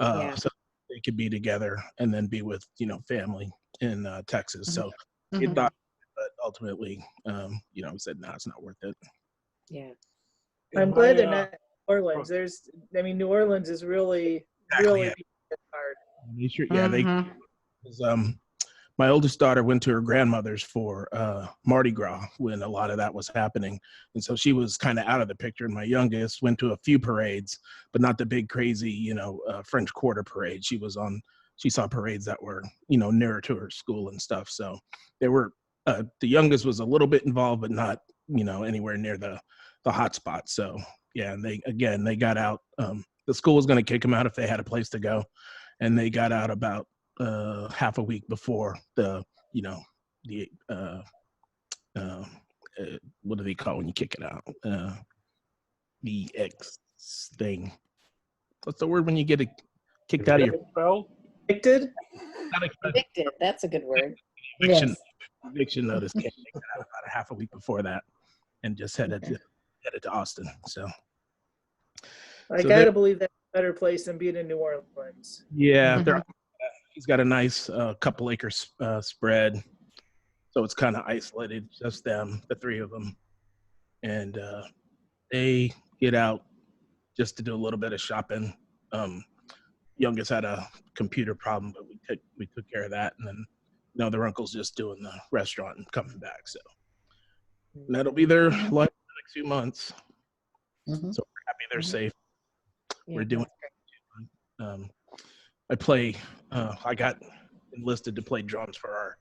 so they could be together and then be with, family in Texas. So we thought, but ultimately, we said, no, it's not worth it. Yeah. I'm glad they're not New Orleans. New Orleans is really hard. My oldest daughter went to her grandmother's for Mardi Gras when a lot of that was happening. And so she was kind of out of the picture. And my youngest went to a few parades, but not the big, crazy, French Quarter parade. She saw parades that were, nearer to her school and stuff. So they were, the youngest was a little bit involved, but not, anywhere near the hot spot. So yeah, and they got out. The school was going to kick them out if they had a place to go. And they got out about half a week before what do they call when you kick it out? The X thing. What's the word when you get it kicked out of your spell? Evicted? Evicted. That's a good word. Eviction notice came out about a half a week before that, and just headed to Austin. So I gotta believe that's a better place than being in New Orleans. Yeah, He's got a nice couple acres spread. So it's kind of isolated, just them, the three of them. And they get out just to do a little bit of shopping. Youngest had a computer problem, but we took care of that. And then, their uncle's just doing the restaurant and coming back. So and that'll be their life for the next few months. Mm-hmm. So we're happy they're safe. Yeah, We're doing. I play. I got enlisted to play drums for our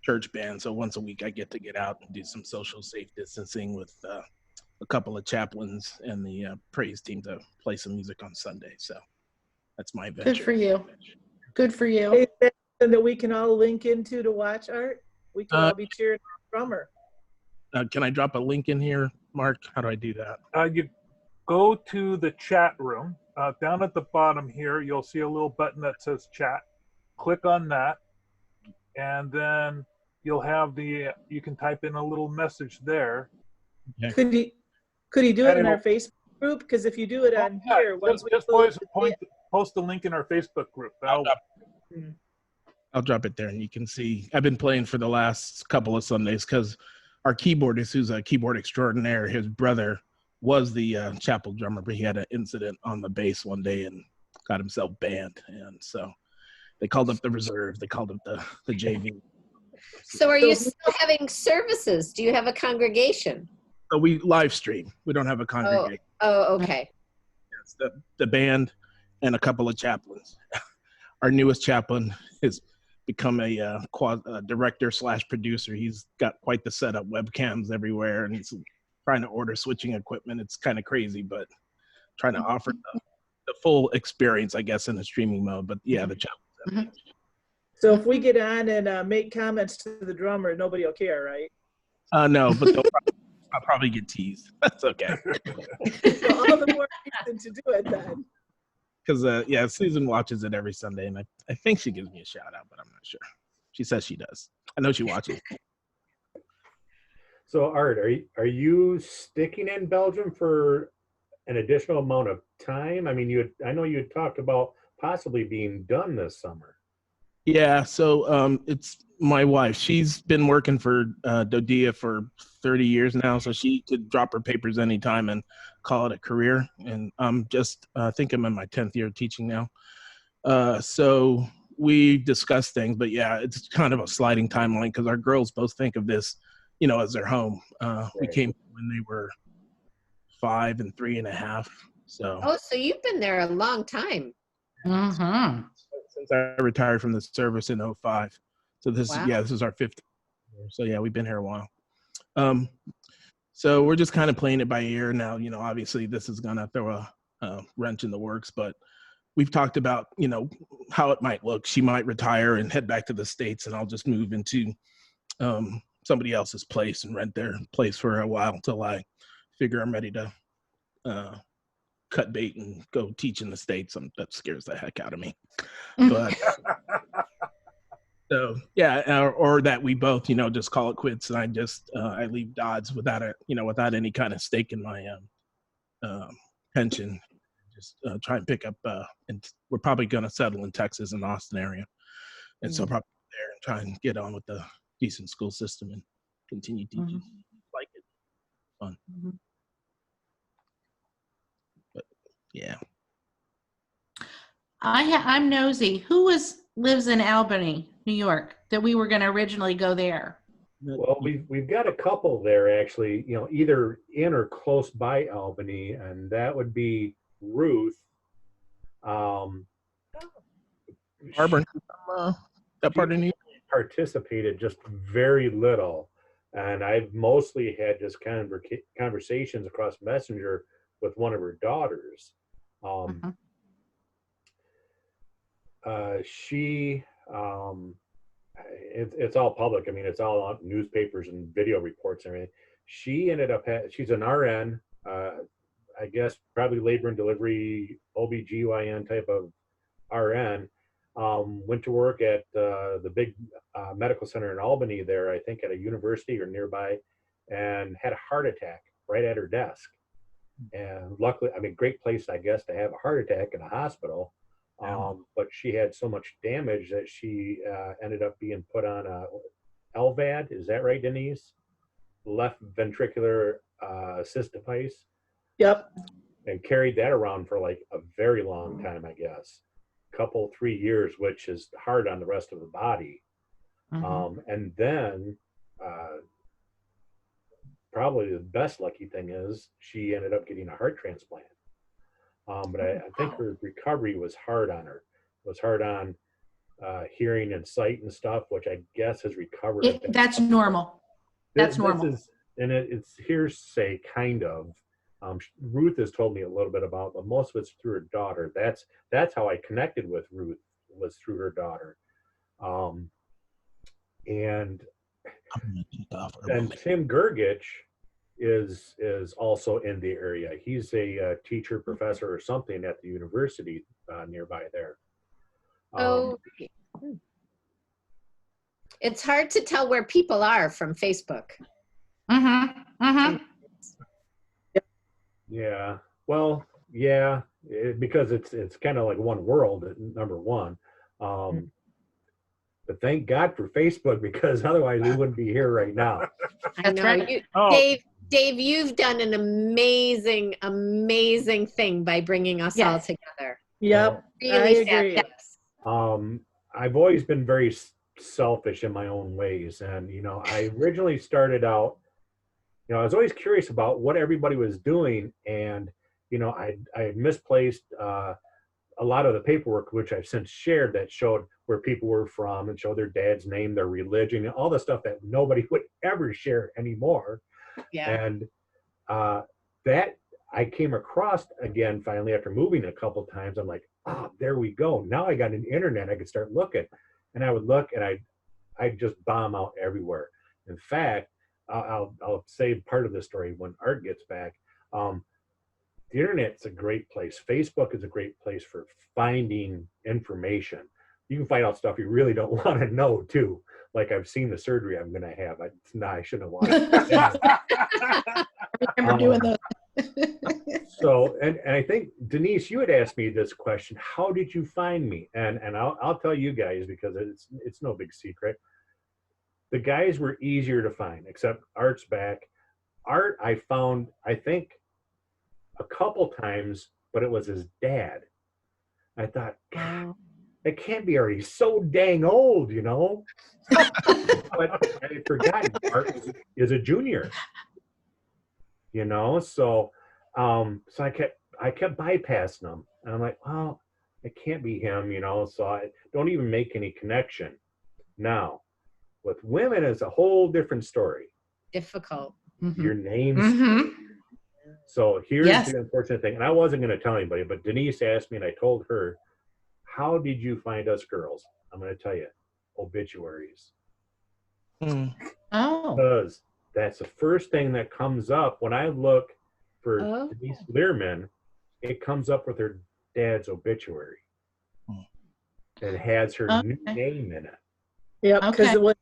church band. So once a week, I get out and do some social safe distancing with a couple of chaplains and the praise team to play some music on Sunday. So that's my venture. Good for you. Good for you. Is that something that we can all link into to watch, Art? We can all be cheering on the drummer. Can I drop a link in here, Mark? How do I do that? You go to the chat room. Down at the bottom here, you'll see a little button that says chat. Click on that, and then you'll have you can type in a little message there. Yeah. Could he do it in our Facebook group? Because if you do it on here, once we post the link in our Facebook group. I'll drop it there, and you can see. I've been playing for the last couple of Sundays because our keyboardist, who's a keyboard extraordinaire, his brother was the chapel drummer, but he had an incident on the bass one day and got himself banned, and so they called up the reserve. They called up the JV. So are you still having services? Do you have a congregation? So we live stream. We don't have a congregation. Oh, okay. It's the band and a couple of chaplains. Our newest chaplain has become a director / producer. He's got quite the setup, webcams everywhere, and he's trying to order switching equipment. It's kind of crazy, but trying to offer the full experience, I guess, in a streaming mode. But yeah, the chaplain. So if we get on and make comments to the drummer, nobody will care, right? No, but I'll probably get teased. That's okay. So all the more reason to do it then. Because Susan watches it every Sunday, and I think she gives me a shout out, but I'm not sure. She says she does. I know she watches. So Art, are you sticking in Belgium for an additional amount of time? I mean, I know you had talked about possibly being done this summer. Yeah, so it's my wife. She's been working for Dodia for 30 years now, so she could drop her papers anytime and call it a career. And I'm just, I think I'm in my 10th year of teaching now. So we discussed things, but yeah, it's kind of a sliding timeline because our girls both think of this, as their home. We came when they were 5 and 3.5. So. Oh, so you've been there a long time. Mm-hmm. Since I retired from the service in 2005. So this is our 5th year. So yeah, we've been here a while. So we're just kind of playing it by ear now. Obviously this is gonna throw a wrench in the works, but we've talked about, how it might look. She might retire and head back to the States, and I'll just move into somebody else's place and rent their place for a while until I figure I'm ready to cut bait and go teach in the States. That scares the heck out of me. But so yeah, or that we both, just call it quits, and I just I leave Dodds without any kind of stake in my pension. Just try and pick up, and we're probably going to settle in Texas and Austin area, and so probably there and try and get on with the decent school system and continue teaching. Like it, fun. But yeah. I'm nosy. Who lives in Albany, New York, that we were going to originally go there? Well, we've got a couple there actually, either in or close by Albany, and that would be Ruth. Barbara, that part of New York? Participated just very little, and I've mostly had just conversations across Messenger with one of her daughters. It's all public. I mean, it's all on newspapers and video reports and everything. She ended up she's an RN, I guess probably labor and delivery, OBGYN type of RN. Went to work at the big medical center in Albany there, I think at a university or nearby, and had a heart attack right at her desk. And luckily, I mean, great place, I guess, to have a heart attack in a hospital. But she had so much damage that she ended up being put on a LVAD. Is that right, Denise? Left ventricular assist device. Yep. And carried that around for like a very long time, I guess. Couple, 3 years, which is hard on the rest of the body. And then probably the best lucky thing is she ended up getting a heart transplant. But I think her recovery was hard on her. It was hard on hearing and sight and stuff, which I guess has recovered. That's normal. That's normal. It's hearsay, kind of. Ruth has told me a little bit about, but most of it's through her daughter. That's how I connected with Ruth, was through her daughter. And Tim Gergich is also in the area. He's a teacher, professor, or something at the university nearby there. It's hard to tell where people are from Facebook. Yeah. Well, yeah, because it's kind of like one world, number one. But thank God for Facebook, because otherwise we wouldn't be here right now. I know. Right. Dave, you've done an amazing, amazing thing by bringing us all together. Yep. Really I agree. yes. I've always been very selfish in my own ways. And, I originally started out, I was always curious about what everybody was doing. And, I had misplaced a lot of the paperwork, which I've since shared, that showed where people were from and showed their dad's name, their religion, and all the stuff that nobody would ever share anymore. Yeah. And that I came across again, finally, after moving a couple of times. I'm like, there we go. Now I got an internet. I could start looking. And I would look, and I'd just bomb out everywhere. In fact, I'll say part of the story when Art gets back. The internet's a great place. Facebook is a great place for finding information. You can find out stuff you really don't want to know too. Like, I've seen the surgery I'm going to have. I shouldn't have watched it. I remember doing those. So, and I think, Denise, you had asked me this question: how did you find me? And I'll tell you guys, because it's no big secret. The guys were easier to find, except Art's back. Art, I found, I think, a couple times, but it was his dad. I thought, God, it can't be already so dang old, But I had forgotten Art is a junior, So, so I kept bypassing him, and I'm like, well, it can't be him, So I don't even make any connection. Now, with women, it's a whole different story. Difficult. Your name's So here's the unfortunate thing, and I wasn't going to tell anybody, but Denise asked me, and I told her, how did you find us girls? I'm going to tell you, obituaries. Because that's the first thing that comes up when I look for Denise Learman. It comes up with her dad's obituary. It has her new name in it. Yeah, because when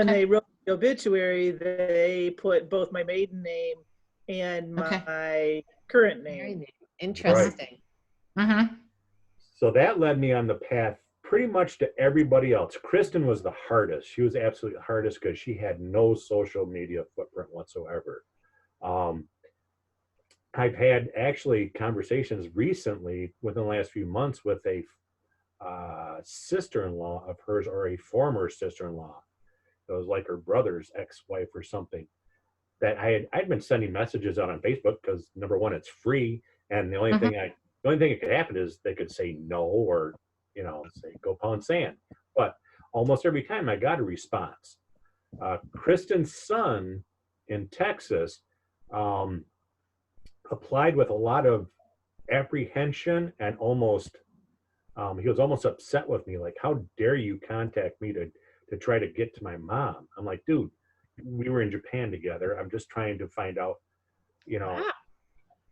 they wrote the obituary, they put both my maiden name and my current name. Interesting. Right. So that led me on the path pretty much to everybody else. Kristen was the hardest. She was absolutely the hardest because she had no social media footprint whatsoever. I've had actually conversations recently within the last few months with a sister-in-law of hers, or a former sister-in-law. It was like her brother's ex-wife or something. That I'd been sending messages out on Facebook because, number one, it's free, and the only thing that could happen is they could say no, or say go pound sand. But almost every time I got a response. Kristen's son in Texas applied with a lot of apprehension, and he was almost upset with me, like, how dare you contact me to try to get to my mom? I'm like, dude, we were in Japan together. I'm just trying to find out,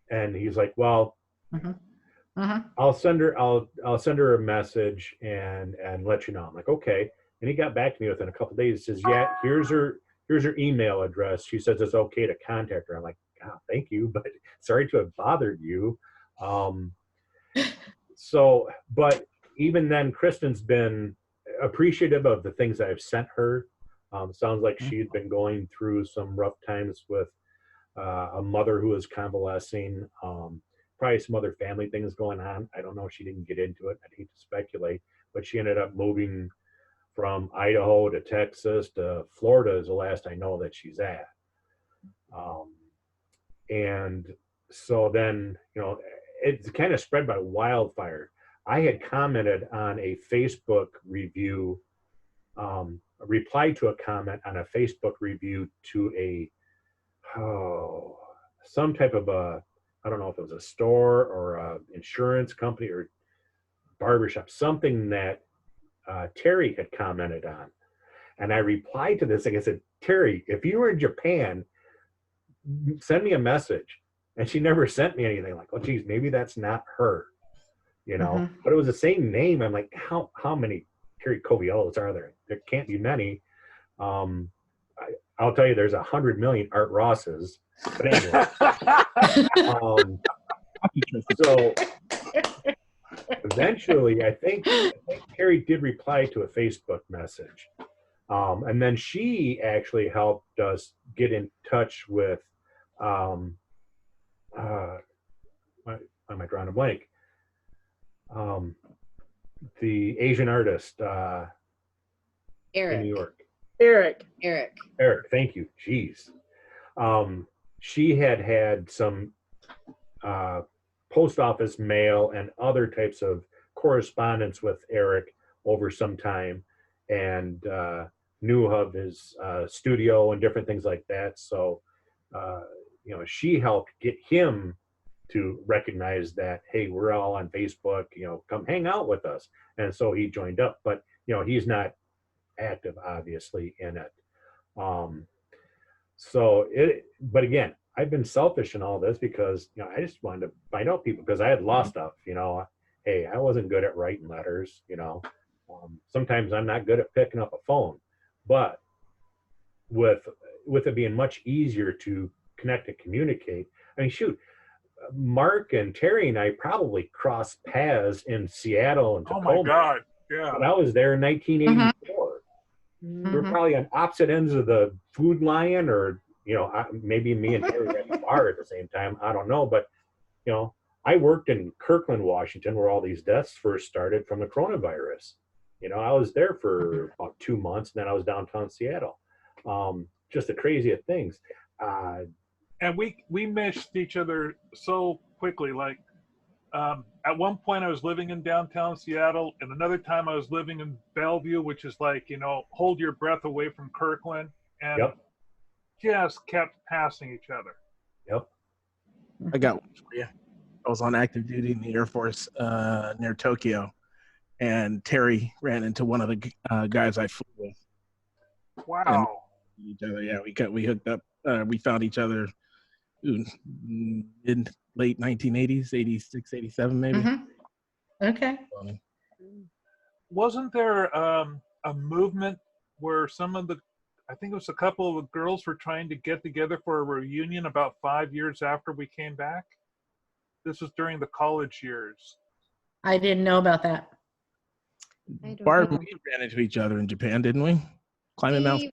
And he's like, well, I'll send her a message and let you know. I'm like, okay. And he got back to me within a couple of days. He says, yeah, here's her email address. She says it's okay to contact her. I'm like, God, thank you, but sorry to have bothered you. But even then, Kristen's been appreciative of the things I've sent her. Sounds like she's been going through some rough times with a mother who is convalescing, probably some other family things going on. I don't know. She didn't get into it. I'd hate to speculate, but she ended up moving from Idaho to Texas to Florida is the last I know that she's at. And so then, you know, it's kind of spread by wildfire. I had commented on a Facebook review, replied to a comment on a Facebook review to some type of I don't know if it was a store or a insurance company or barbershop, something that Terry had commented on. And I replied to this, like I said, Terry, if you were in Japan, send me a message. And she never sent me anything. Like, oh geez, maybe that's not her, you know. But it was the same name. I'm like, how many Terry Coviellos are there? There can't be many. I'll tell you, there's 100 million Art Rosses. But anyway, so eventually, I think Terry did reply to a Facebook message, and then she actually helped us get in touch with. Why am I drawing a blank? The Asian artist Eric. in New York. Eric. Thank you. Jeez. She had some post office mail and other types of correspondence with Eric over some time, and knew of his studio and different things like that. So, you know, she helped get him to recognize that, hey, we're all on Facebook, you know, come hang out with us. And so he joined up, but, you know, he's not active, obviously, in it. But again, I've been selfish in all this because, you know, I just wanted to find out people because I had lost stuff, you know. Hey, I wasn't good at writing letters, you know. Sometimes I'm not good at picking up a phone, but with it being much easier to connect and communicate. I mean, shoot, Mark and Terry and I probably crossed paths in Seattle and Tacoma. Oh my God, yeah. When I was there in 1984. We were probably on opposite ends of the food line, or, you know, maybe me and Terry were at the bar at the same time. I don't know, but, you know, I worked in Kirkland, Washington, where all these deaths first started from the coronavirus. You know, I was there for about 2 months, and then I was downtown Seattle. Just the craziest things. And we missed each other so quickly. Like, at one point I was living in downtown Seattle, and another time I was living in Bellevue, which is like, you know, hold your breath away from Kirkland, and just kept passing each other. Yep. I got one for you. I was on active duty in the Air Force near Tokyo, and Terry ran into one of the guys I flew with. Wow. And each other, yeah, we hooked up. We found each other in late 1980s, 86, 87 maybe. Okay. Wasn't there a movement where I think it was a couple of girls were trying to get together for a reunion about 5 years after we came back? This was during the college years. I didn't know about that. Barb, we ran into each other in Japan, didn't we? Climbing Mount.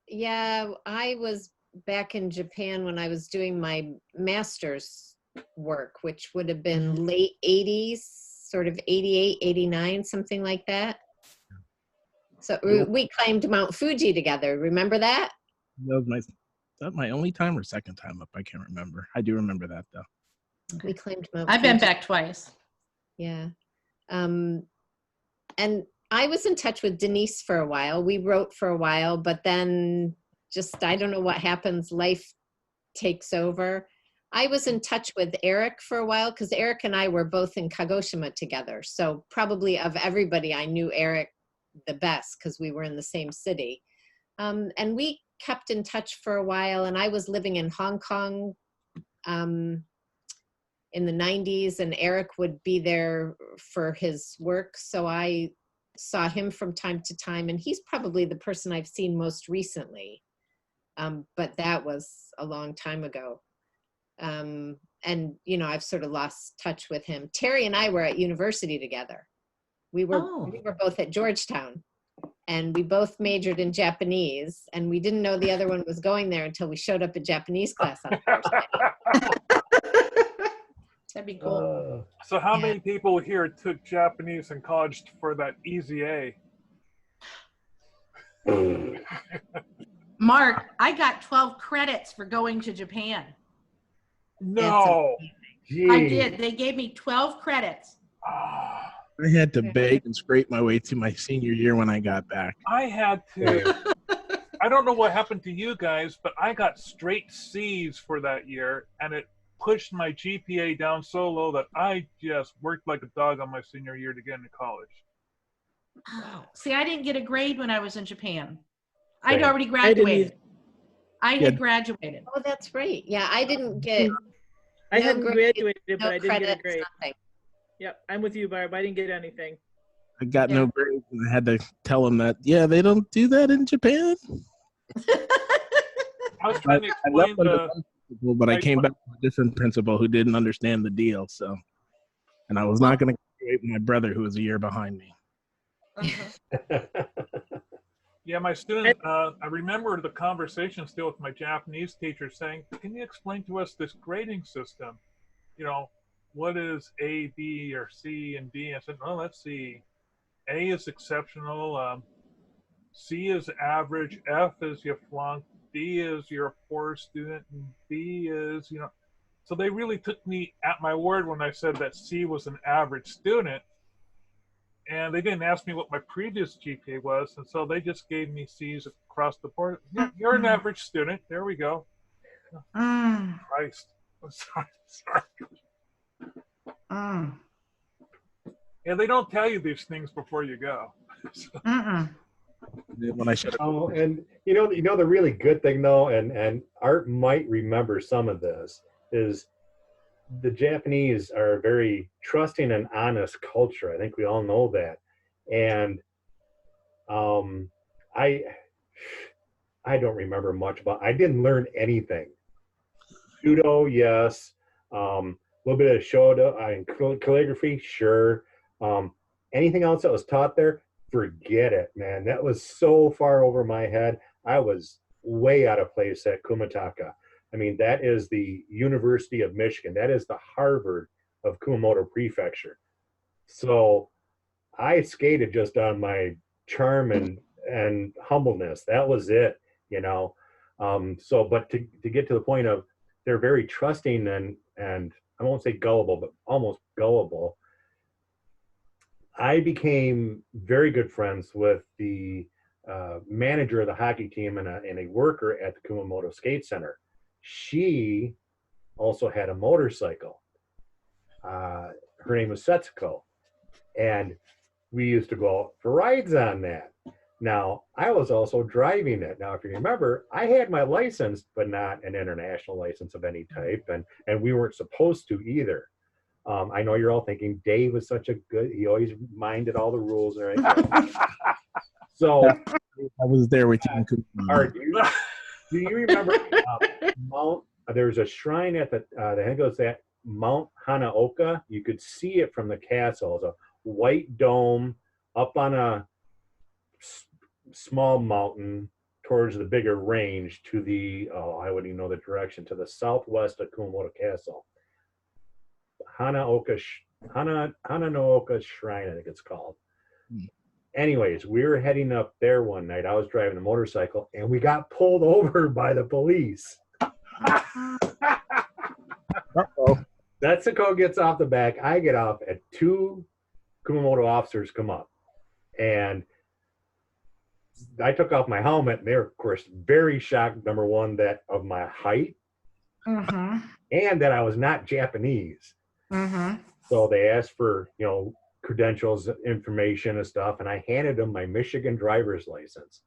Yeah, I was back in Japan when I was doing my master's work, which would have been late 80s, sort of 88, 89, something like that. So we climbed Mount Fuji together. Remember that? That was my only time or second time up? I can't remember. I do remember that though. We climbed Mount I've Fuji. been back twice. Yeah. And I was in touch with Denise for a while. We wrote for a while, but then just, I don't know what happens. Life takes over. I was in touch with Eric for a while because Eric and I were both in Kagoshima together. So probably of everybody, I knew Eric the best because we were in the same city. And we kept in touch for a while, and I was living in Hong Kong in the 90s, and Eric would be there for his work. So I saw him from time to time, and he's probably the person I've seen most recently. But that was a long time ago. And, you know, I've sort of lost touch with him. Terry and I were at university together. We were both at Georgetown, and we both majored in Japanese, and we didn't know the other one was going there until we showed up at Japanese class on Thursday. That'd be cool. So how many people here took Japanese in college for that easy A? Mark, I got 12 credits for going to Japan. No. I did. They gave me 12 credits. I had to beg and scrape my way to my senior year when I got back. I had to. I don't know what happened to you guys, but I got straight C's for that year, and it pushed my GPA down so low that I just worked like a dog on my senior year to get into college. Oh, see, I didn't get a grade when I was in Japan. I'd already graduated. I had graduated. Oh, that's right. Yeah, I didn't get. I hadn't graduated, but I didn't get a grade. Nothing. Yep, I'm with you, Barb. I didn't get anything. I got no grades, and I had to tell them that, they don't do that in Japan. I was trying to explain but I came back to a different principal who didn't understand the deal. So, and I was not going to graduate with my brother who was a year behind me. Yeah, my student, I remember the conversation still with my Japanese teacher saying, can you explain to us this grading system? You know, what is A, B, or C, and D? I said, well, let's see. A is exceptional. C is average. F is you flunk. D is you're a poor student. And B is, So they really took me at my word when I said that C was an average student. And they didn't ask me what my previous GPA was. And so they just gave me C's across the board. Yeah, you're an average student. There we go. Christ. I'm sorry. Yeah, they don't tell you these things before you go. When I should have. And the really good thing though, and Art might remember some of this, is the Japanese are a very trusting and honest culture. I think we all know that. And I don't remember much about. I didn't learn anything. Judo, yes. A little bit of shodo, calligraphy, sure. Anything else that was taught there, forget it, man. That was so far over my head. I was way out of place at Kumataka. I mean, that is the University of Michigan. That is the Harvard of Kumamoto Prefecture. So I skated just on my charm and humbleness. That was it, but to get to the point of they're very trusting and I won't say gullible, but almost gullible. I became very good friends with the manager of the hockey team and a worker at the Kumamoto Skate Center. She also had a motorcycle. Her name was Setsuko. And we used to go out for rides on that. Now, I was also driving it. Now, if you remember, I had my license, but not an international license of any type. And we weren't supposed to either. I know you're all thinking Dave was such a he always minded all the rules. Right? So I was there with you. Do you remember there's a shrine at I think it was at Mount Hanaoka. You could see it from the castle. It's a white dome up on a small mountain towards the bigger range to the, I wouldn't even know the direction, to the southwest of Kumamoto Castle. Hananooka Shrine, I think it's called. Anyways, we were heading up there one night. I was driving the motorcycle, and we got pulled over by the police. Setsuko gets off the back. I get off, and two Kumamoto officers come up. And I took off my helmet, and they were, of course, very shocked, number one, that of my height, and that I was not Japanese. So they asked for, credentials, information and stuff, and I handed them my Michigan driver's license.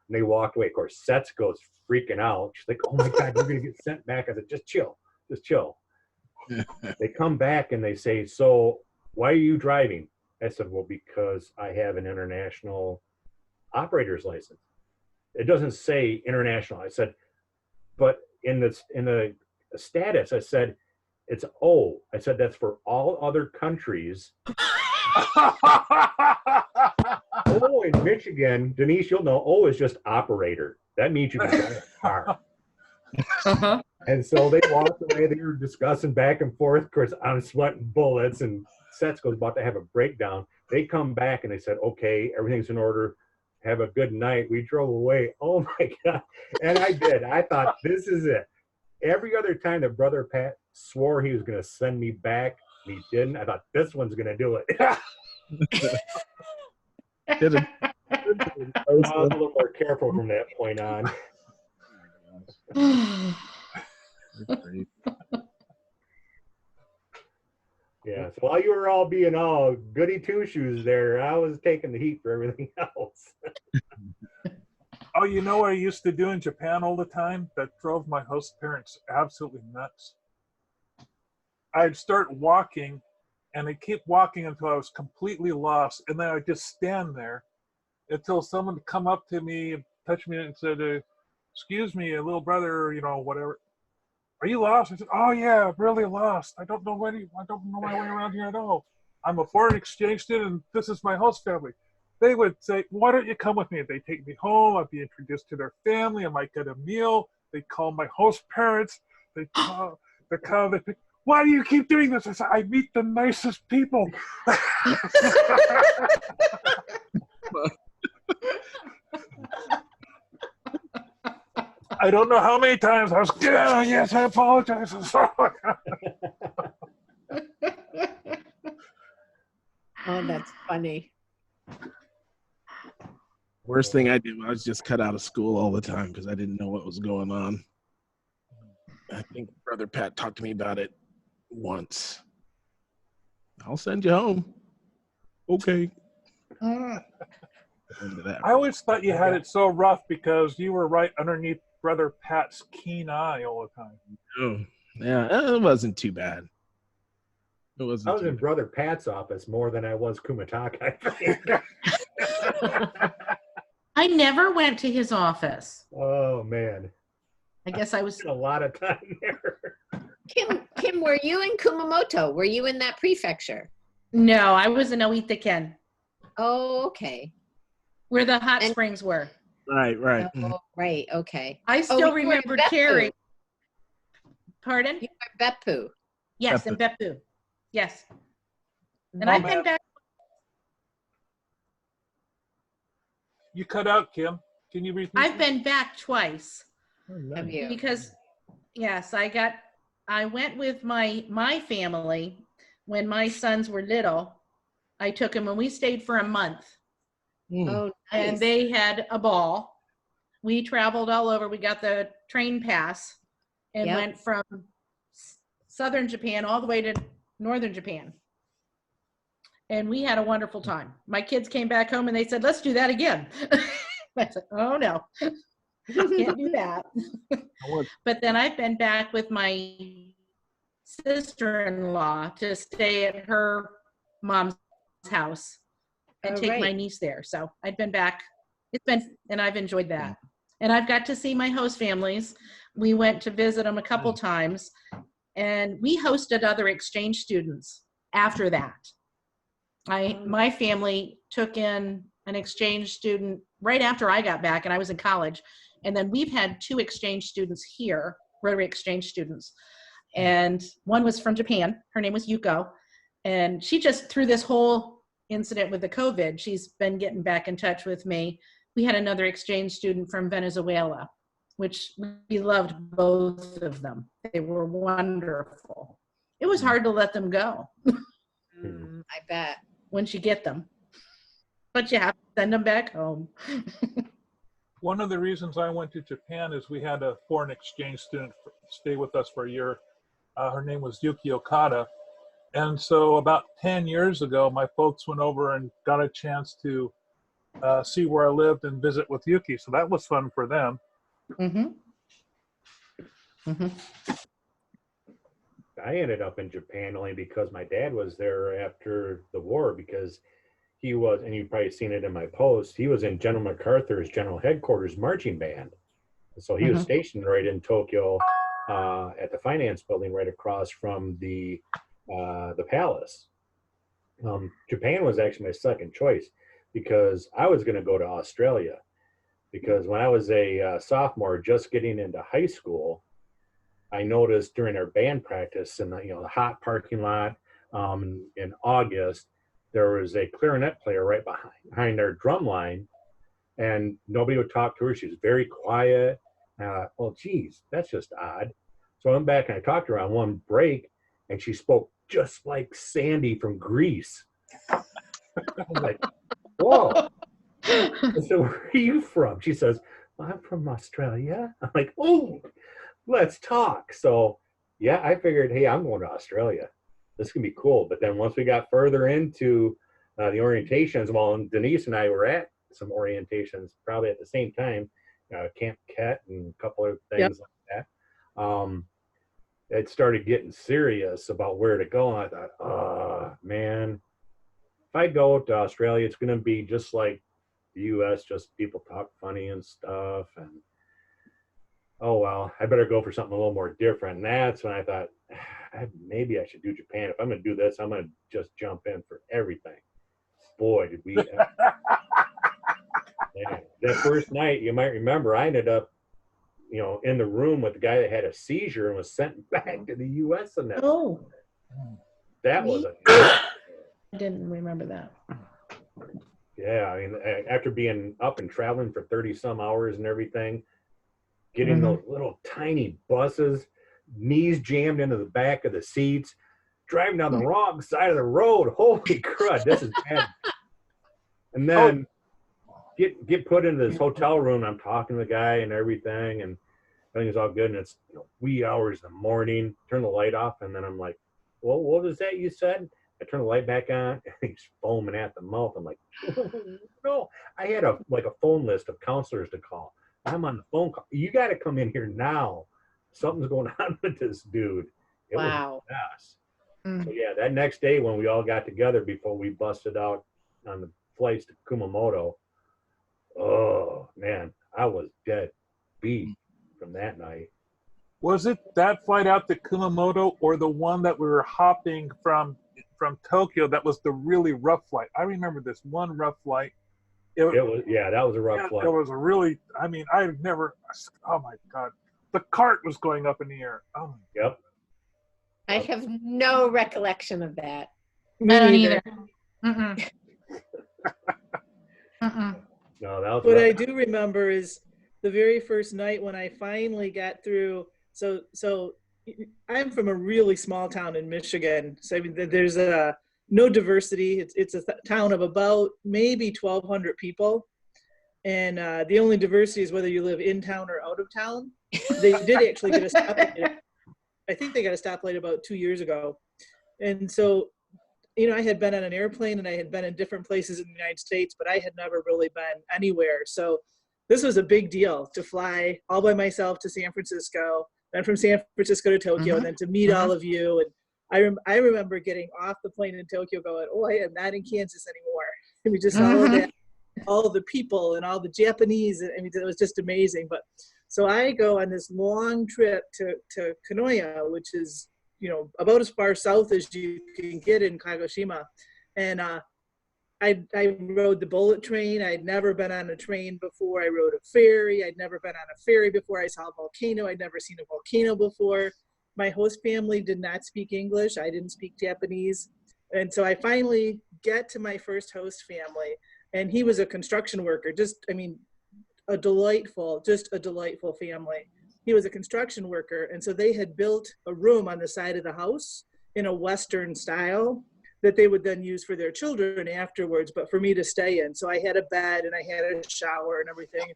And they walked away. Of course, Setsuko's freaking out. She's like, oh my God, you're going to get sent back. I said, just chill. They come back and they say, so why are you driving? I said, well, because I have an international operator's license. It doesn't say international. I said, but in the status, I said, it's O. I said, that's for all other countries Oh, in Michigan, Denise, you'll know, O is just operator. That means you can drive a car. Uh-huh. And so they walked away. They were discussing back and forth. Of course, I'm sweating bullets, and Setsko's about to have a breakdown. They come back and they said, okay, everything's in order. Have a good night. We drove away. Oh my God. And I did. I thought, this is it. Every other time that Brother Pat swore he was going to send me back, and he didn't. I thought, this one's going to do it. I was a little more careful from that point on. Yeah, so while you were all being all goody two-shoes there, I was taking the heat for everything else. Oh, you know what I used to do in Japan all the time that drove my host parents absolutely nuts? I'd start walking, and I'd keep walking until I was completely lost, and then I'd just stand there until someone would come up to me, touch me, and said, excuse me, little brother, you know, whatever. Are you lost? I said, oh yeah, I'm really lost. I don't know my way around here at all. I'm a foreign exchange student, and this is my host family. They would say, why don't you come with me? They'd take me home. I'd be introduced to their family. I might get a meal. They'd call my host parents. They pick, why do you keep doing this? I said, I meet the nicest people. I don't know how many times I was, yes, I apologize. I'm sorry. Oh, that's funny. Worst thing I did was just cut out of school all the time because I didn't know what was going on. I think Brother Pat talked to me about it once. I'll send you home. Okay. I always thought you had it so rough because you were right underneath Brother Pat's keen eye all the time. Oh, yeah, it wasn't too bad. I was in Brother Pat's office more than I was Kumataka, I think. I never went to his office. Oh, man. I guess I was a lot of time there. Kim, were you in Kumamoto? Were you in that prefecture? No, I was in Oita-ken. Oh, okay. Where the hot springs were. Right. Oh, right, okay. I still remember Terry. Pardon? You were Beppu. Yes, in Beppu. Yes. And I've been back. You cut out, Kim. Can you repeat? I've been back twice. Oh, nice. Have you? Because, yes, I went with my family when my sons were little. I took them and we stayed for a month. Oh, nice. And they had a ball. We traveled all over. We got the train pass and went from southern Japan all the way to northern Japan. And we had a wonderful time. My kids came back home and they said, let's do that again. I said, oh no, can't do that. But then I've been back with my sister-in-law to stay at her mom's house and take my niece there. So I've been back. And I've enjoyed that. And I've got to see my host families. We went to visit them a couple times, and we hosted other exchange students after that. My family took in an exchange student right after I got back, and I was in college. And then we've had 2 exchange students here, Rotary exchange students. And one was from Japan. Her name was Yuko. And she just, through this whole incident with the COVID, she's been getting back in touch with me. We had another exchange student from Venezuela, which we loved both of them. They were wonderful. It was hard to let them go. I bet. Once you get them. But you have to send them back home. One of the reasons I went to Japan is we had a foreign exchange student stay with us for a year. Her name was Yuki Okada. And so about 10 years ago, my folks went over and got a chance to see where I lived and visit with Yuki. So that was fun for them. I ended up in Japan only because my dad was there after the war, because he was, and you've probably seen it in my post, he was in General MacArthur's general headquarters marching band. So he was stationed right in Tokyo at the finance building right across from the palace. Japan was actually my second choice because I was going to go to Australia. Because when I was a sophomore, just getting into high school, I noticed during our band practice in the hot parking lot in August, there was a clarinet player right behind our drum line, and nobody would talk to her. She was very quiet. Oh, geez, that's just odd. So I went back and I talked to her on one break, and she spoke just like Sandy from Greece. I was like, whoa. I said, where are you from? She says, well, I'm from Australia. I'm like, oh, let's talk. So, yeah, I figured, hey, I'm going to Australia. This can be cool. But then once we got further into the orientations, well, and Denise and I were at some orientations probably at the same time, Camp Ket and a couple of things like that. It started getting serious about where to go. And I thought, oh, man, if I go to Australia, it's going to be just like the U.S., just people talk funny and stuff. And oh, well, I better go for something a little more different. And that's when I thought, maybe I should do Japan. If I'm going to do this, I'm going to just jump in for everything. Boy, did we. That first night, you might remember, I ended up, in the room with the guy that had a seizure and was sent back to the U.S. and that. Oh. That was I didn't remember that. Yeah, I mean, after being up and traveling for 30 some hours and everything, getting those little tiny buses, knees jammed into the back of the seats, driving down the wrong side of the road. Holy crud, this is bad. And then get put into this hotel room. I'm talking to the guy and everything, and everything's all good. And it's wee hours in the morning. Turn the light off, and then I'm like, well, what was that you said? I turn the light back on, and he's foaming at the mouth. I'm like, no. I had a phone list of counselors to call. I'm on the phone call. You got to come in here now. Something's going on with this dude. It was a mess. So yeah, that next day when we all got together before we busted out on the flights to Kumamoto, oh man, I was dead beat from that night. Was it that flight out to Kumamoto or the one that we were hopping from Tokyo that was the really rough flight? I remember this one rough flight. It was, that was a rough flight. It was a really, I mean, I've never, oh my God. The cart was going up in the air. Oh. Yep. I have no recollection of that. I don't either. No, that was what rough. I do remember is the very first night when I finally got through. So I'm from a really small town in Michigan. So I mean, there's no diversity. It's a town of about maybe 1,200 people. And the only diversity is whether you live in town or out of town. They did actually get a stoplight. I think they got a stoplight about 2 years ago. And so, I had been on an airplane and I had been in different places in the United States, but I had never really been anywhere. So this was a big deal to fly all by myself to San Francisco, then from San Francisco to Tokyo, and then to meet all of you. And I remember getting off the plane in Tokyo going, oh, I am not in Kansas anymore. And we just saw that, all the people and all the Japanese. I mean, it was just amazing. But so I go on this long trip to Kanoya, which is, about as far south as you can get in Kagoshima. And I rode the bullet train. I'd never been on a train before. I rode a ferry. I'd never been on a ferry before. I saw a volcano. I'd never seen a volcano before. My host family did not speak English. I didn't speak Japanese. And so I finally get to my first host family, and he was a construction worker. A delightful family. He was a construction worker, and so they had built a room on the side of the house in a Western style that they would then use for their children afterwards, but for me to stay in. So I had a bed and I had a shower and everything.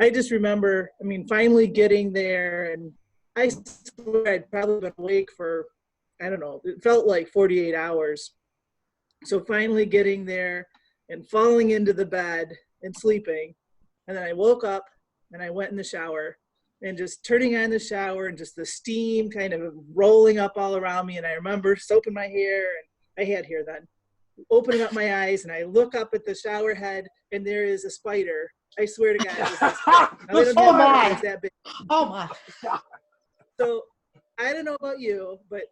I just remember, finally getting there, and I swear I'd probably been awake for, I don't know, it felt like 48 hours. So finally getting there and falling into the bed and sleeping. And then I woke up and I went in the shower, and just turning on the shower and just the steam kind of rolling up all around me. And I remember soaping my hair, and I had hair then, opening up my eyes, and I look up at the shower head, and there is a spider. I swear to God, it was this big. Oh my! It's that big. Oh my! So I don't know about you, but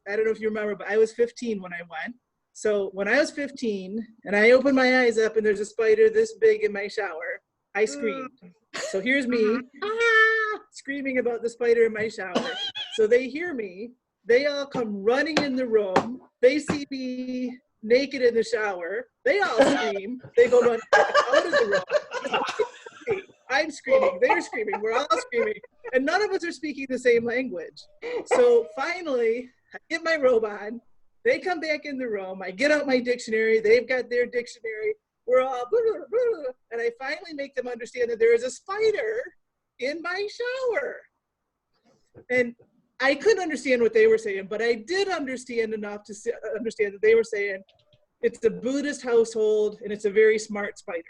I don't know if you remember, but I was 15 when I went. So when I was 15 and I opened my eyes up and there's a spider this big in my shower, I screamed. So here's me screaming about the spider in my shower. So they hear me. They all come running in the room. They see me naked in the shower. They all scream. They go run out of the room. I'm screaming. They're screaming. We're all screaming. And none of us are speaking the same language. So finally, I get my robe on. They come back in the room. I get out my dictionary. They've got their dictionary. We're all blah, blah, blah, and I finally make them understand that there is a spider in my shower. And I couldn't understand what they were saying, but I did understand enough to understand that they were saying it's a Buddhist household and it's a very smart spider.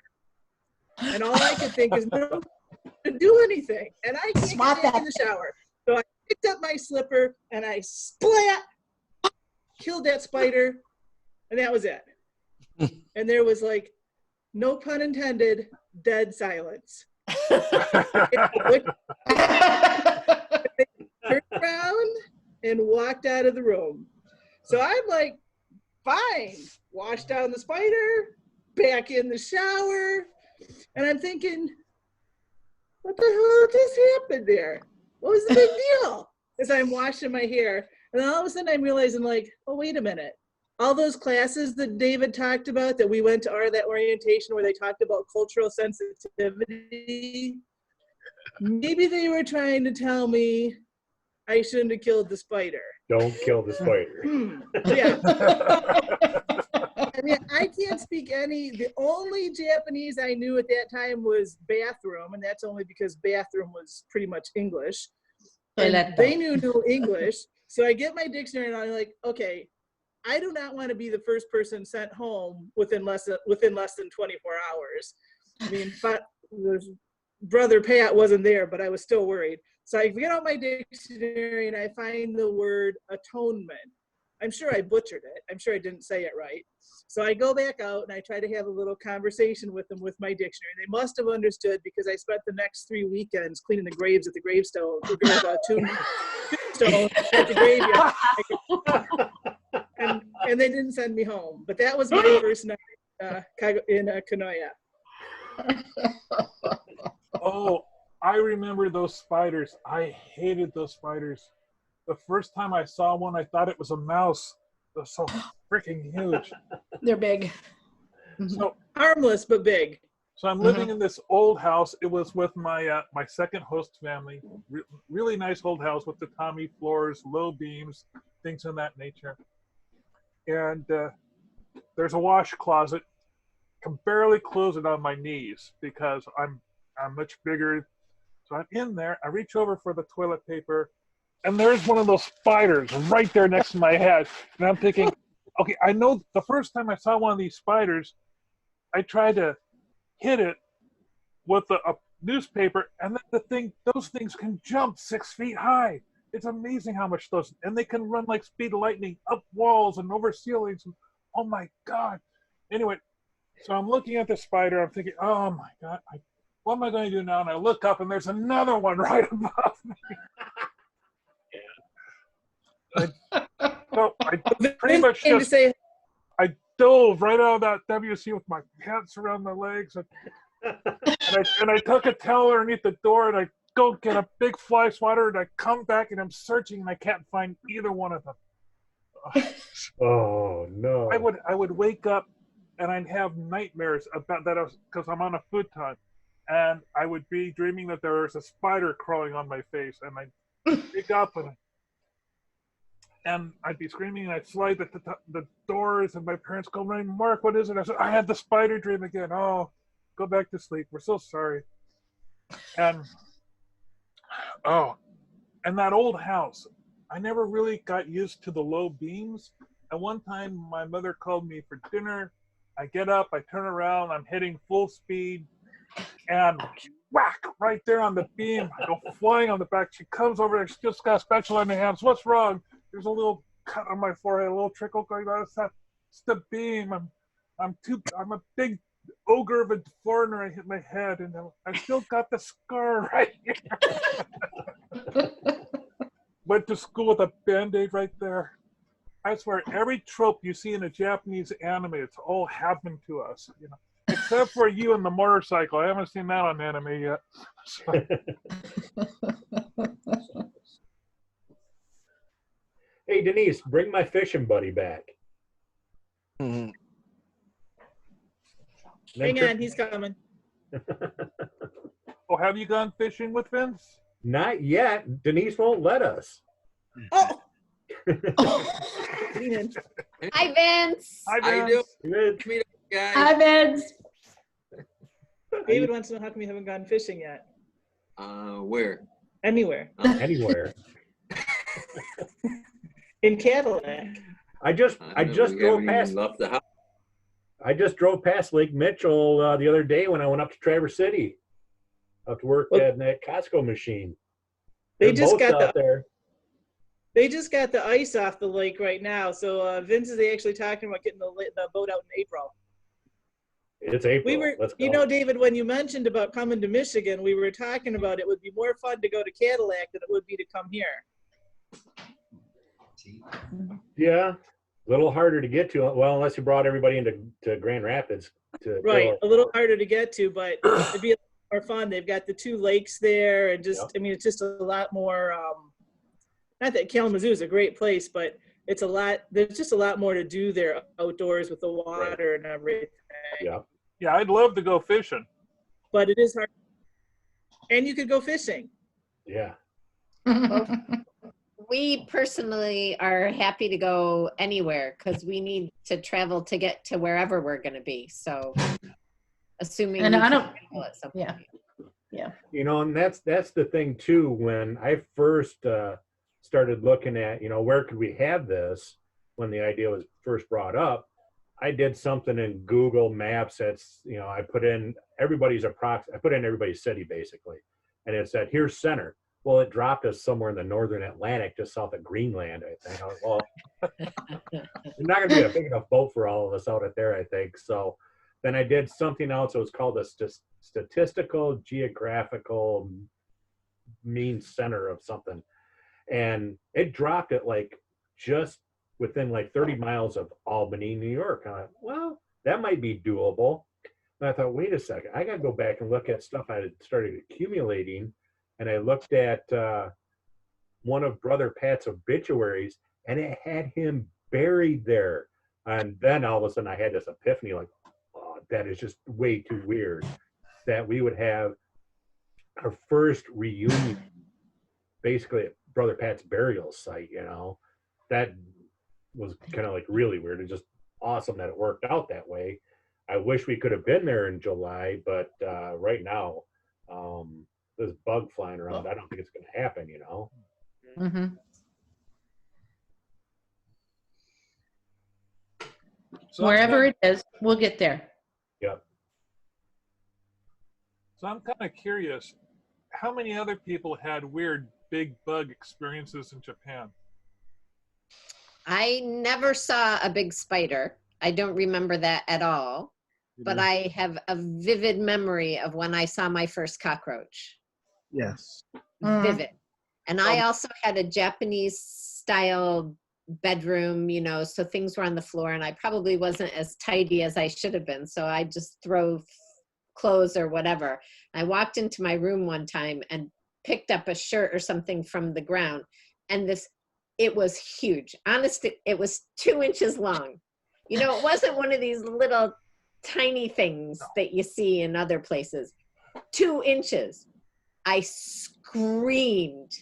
And all I could think is, no, to do anything. And I can't get back in the shower. So I picked up my slipper and I splat, killed that spider, and that was it. And there was like, no pun intended, dead silence. Turned around and walked out of the room. So I'm like, fine, washed down the spider, back in the shower, and I'm thinking, what the hell just happened there? What was the big deal? As I'm washing my hair, and then all of a sudden I'm realizing, like, oh, wait a minute. All those classes that David talked about that we went to, or that orientation where they talked about cultural sensitivity, maybe they were trying to tell me I shouldn't have killed the spider. Don't kill the spider. Yeah. I mean, I can't speak any. The only Japanese I knew at that time was bathroom, and that's only because bathroom was pretty much English. And they knew no English. So I get my dictionary and I'm like, okay, I do not want to be the first person sent home within less than 24 hours. I mean, but brother Pat wasn't there, but I was still worried. So I get out my dictionary and I find the word atonement. I'm sure I butchered it. I'm sure I didn't say it right. So I go back out and I try to have a little conversation with them with my dictionary. They must have understood because I spent the next 3 weekends cleaning the graves at the gravestone, tombstone at the graveyard. And they didn't send me home. But that was my first night in Kanoya. Oh, I remember those spiders. I hated those spiders. The first time I saw one, I thought it was a mouse. It was so freaking huge. They're big. So harmless but big. So I'm living in this old house. It was with my my second host family. Really nice old house with tatami floors, low beams, things of that nature. And there's a wash closet. Can barely close it on my knees because I'm much bigger. So I'm in there. I reach over for the toilet paper, and there's one of those spiders right there next to my head. And I'm thinking, okay, I know the first time I saw one of these spiders, I tried to hit it with a newspaper, and then those things can jump 6 feet high. It's amazing how much those, and they can run like speed of lightning up walls and over ceilings. And, oh my God. Anyway, so I'm looking at the spider. I'm thinking, oh my God, what am I going to do now? And I look up, and there's another one right above me. So I pretty much just, I dove right out of that WC with my pants around my legs, and I took a towel underneath the door, and I go get a big fly swatter, and I come back, and I'm searching, and I can't find either one of them. Oh no! I would wake up, and I'd have nightmares about that because I'm on a futon, and I would be dreaming that there was a spider crawling on my face, and I'd wake up and I'd be screaming, and I'd slide the doors, and my parents go running, Mark, what is it? I said, I had the spider dream again. Oh, go back to sleep. We're so sorry. And that old house, I never really got used to the low beams. And one time my mother called me for dinner. I get up, I turn around, I'm heading full speed, and whack, right there on the beam. I go flying on the back. She comes over there, she just got a spatula in her hands. What's wrong? There's a little cut on my forehead, a little trickle going down. It's the beam. I'm a big ogre of a foreigner. I hit my head, and I still got the scar right here. Went to school with a Band-Aid right there. I swear, every trope you see in a Japanese anime, it's all happened to us. You know, except for you and the motorcycle. I haven't seen that on anime yet. So, Hey, Denise, bring my fishing buddy back. Mhm. Hang on, he's coming. oh, have you gone fishing with Vince? Not yet. Denise won't let us. Oh, Hi, Vince. Hi, How you Vince. Good. Meet up, guys. Hi, Vince. David wants to know how come you haven't gone fishing yet? Where? Anywhere. Anywhere. In Cadillac. I just drove past. Left the house. I just drove past Lake Mitchell the other day when I went up to Traverse City, up to work Well, at that Costco machine. They There's just boats got out there. They just got the ice off the lake right now. So Vince is actually talking about getting the boat out in April. It's April. We were, Let's go. you know, David, when you mentioned about coming to Michigan, we were talking about it would be more fun to go to Cadillac than it would be to come here. Yeah, a little harder to get to. Well, unless you brought everybody into Grand Rapids. Right, a little harder to get to, but it'd be a lot more fun. They've got the 2 lakes there, and just, I mean, it's just a lot more. Not that Kalamazoo is a great place, but it's a lot. There's just a lot more to do there outdoors with the water and everything. Yeah. Yeah, I'd love to go fishing. But it is hard. And you could go fishing. Yeah. We personally are happy to go anywhere because we need to travel to get to wherever we're going to be. So, assuming And we I can don't- travel at some yeah. point. Yeah. You know, and that's the thing too. When I first started looking at, you know, where could we have this when the idea was first brought up, I did something in Google Maps. That's, you know, I put in everybody's city basically, and it said here's center. Well, it dropped us somewhere in the northern Atlantic, just south of Greenland, I think. I was, well, it's not going to be a big enough boat for all of us out at there, I think. So then I did something else. It was called a statistical geographical mean center of something. And it dropped it like just within like 30 miles of Albany, New York. I thought, well, that might be doable. And I thought, wait a second, I got to go back and look at stuff I had started accumulating. And I looked at one of Brother Pat's obituaries, and it had him buried there. And then all of a sudden I had this epiphany, like, oh, that is just way too weird that we would have our first reunion basically at Brother Pat's burial site, you know. That was kind of like really weird. It's just awesome that it worked out that way. I wish we could have been there in July, but right now, this bug flying around, I don't think it's going to happen, you know. Mm-hmm. So Wherever it is, we'll get there. Yep. So I'm kind of curious, how many other people had weird big bug experiences in Japan? I never saw a big spider. I don't remember that at all. But I have a vivid memory of when I saw my first cockroach. Yes. Vivid. And I also had a Japanese style bedroom, you know, so things were on the floor and I probably wasn't as tidy as I should have been. So I just throw clothes or whatever. I walked into my room one time and picked up a shirt or something from the ground. And it was huge. Honestly, it was 2 inches long. You know, it wasn't one of these little tiny things that you see in other places. 2 inches. I screamed.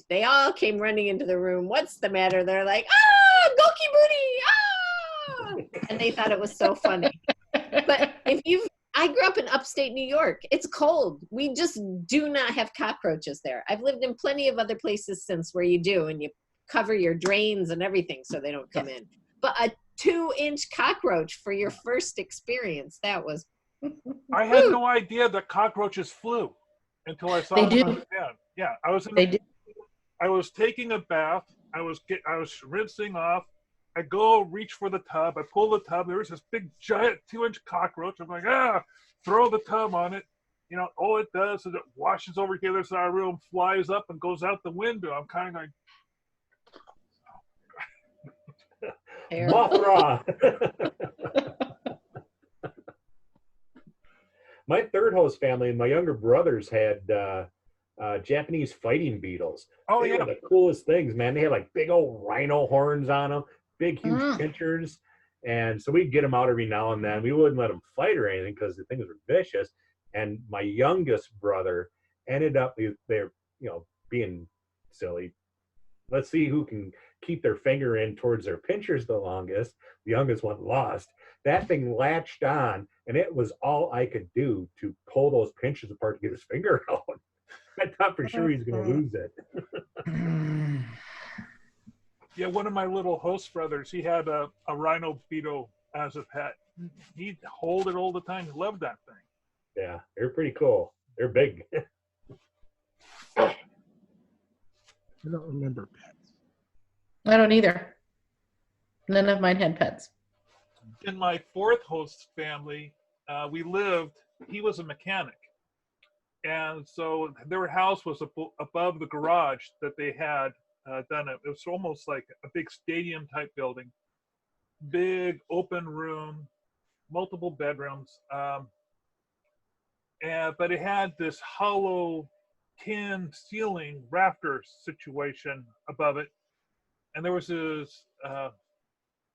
They all came running into the room. What's the matter? They're like, ah, Goki Booty, ah! And they thought it was so funny. But I grew up in upstate New York. It's cold. We just do not have cockroaches there. I've lived in plenty of other places since where you do, and you cover your drains and everything so they don't come in. But a 2-inch cockroach for your first experience, that was. I had no idea that cockroaches flew until I saw them on the pan. Yeah, I was taking a bath. I was rinsing off. I go reach for the tub. I pull the tub. There was this big giant 2-inch cockroach. I'm like, throw the tub on it. You know, all it does is it washes over to the other side of the room, flies up and goes out the window. I'm kind of like, Hair. Mothra. My third host family and my younger brothers had Japanese fighting beetles. Oh, They yeah. were the coolest things, man. They had like big old rhino horns on them, big, huge pinchers. And so we'd get them out every now and then. We wouldn't let them fight or anything because the things were vicious. And my youngest brother ended up, they're, being silly. Let's see who can keep their finger in towards their pinchers the longest. The youngest one lost. That thing latched on, and it was all I could do to pull those pinchers apart to get his finger out. I thought for sure he's going to lose it. Yeah, one of my little host brothers, he had a rhino beetle as a pet. He'd hold it all the time. He loved that thing. Yeah, they're pretty cool. They're big. I don't remember pets. I don't either. None of mine had pets. In my fourth host family, he was a mechanic. And so their house was above the garage that they had done. It was almost like a big stadium type building. Big open room, multiple bedrooms. But it had this hollow tin ceiling rafter situation above it. And there was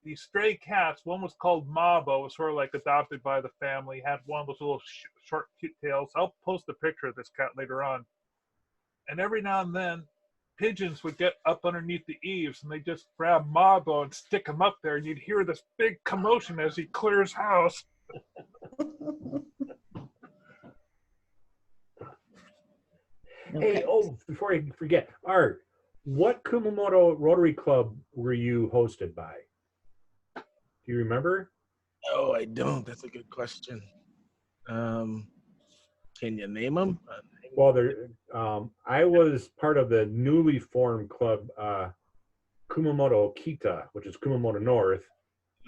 these stray cats. One was called Mabo. It was sort of like adopted by the family. Had one of those little short, cute tails. I'll post a picture of this cat later on. And every now and then, pigeons would get up underneath the eaves, and they just grab Mabo and stick him up there, and you'd hear this big commotion as he clears house. Hey, before I forget, Art, what Kumamoto Rotary Club were you hosted by? Do you remember? Oh, I don't. That's a good question. Can you name them? Well, I was part of the newly formed club, Kumamoto Kita, which is Kumamoto North.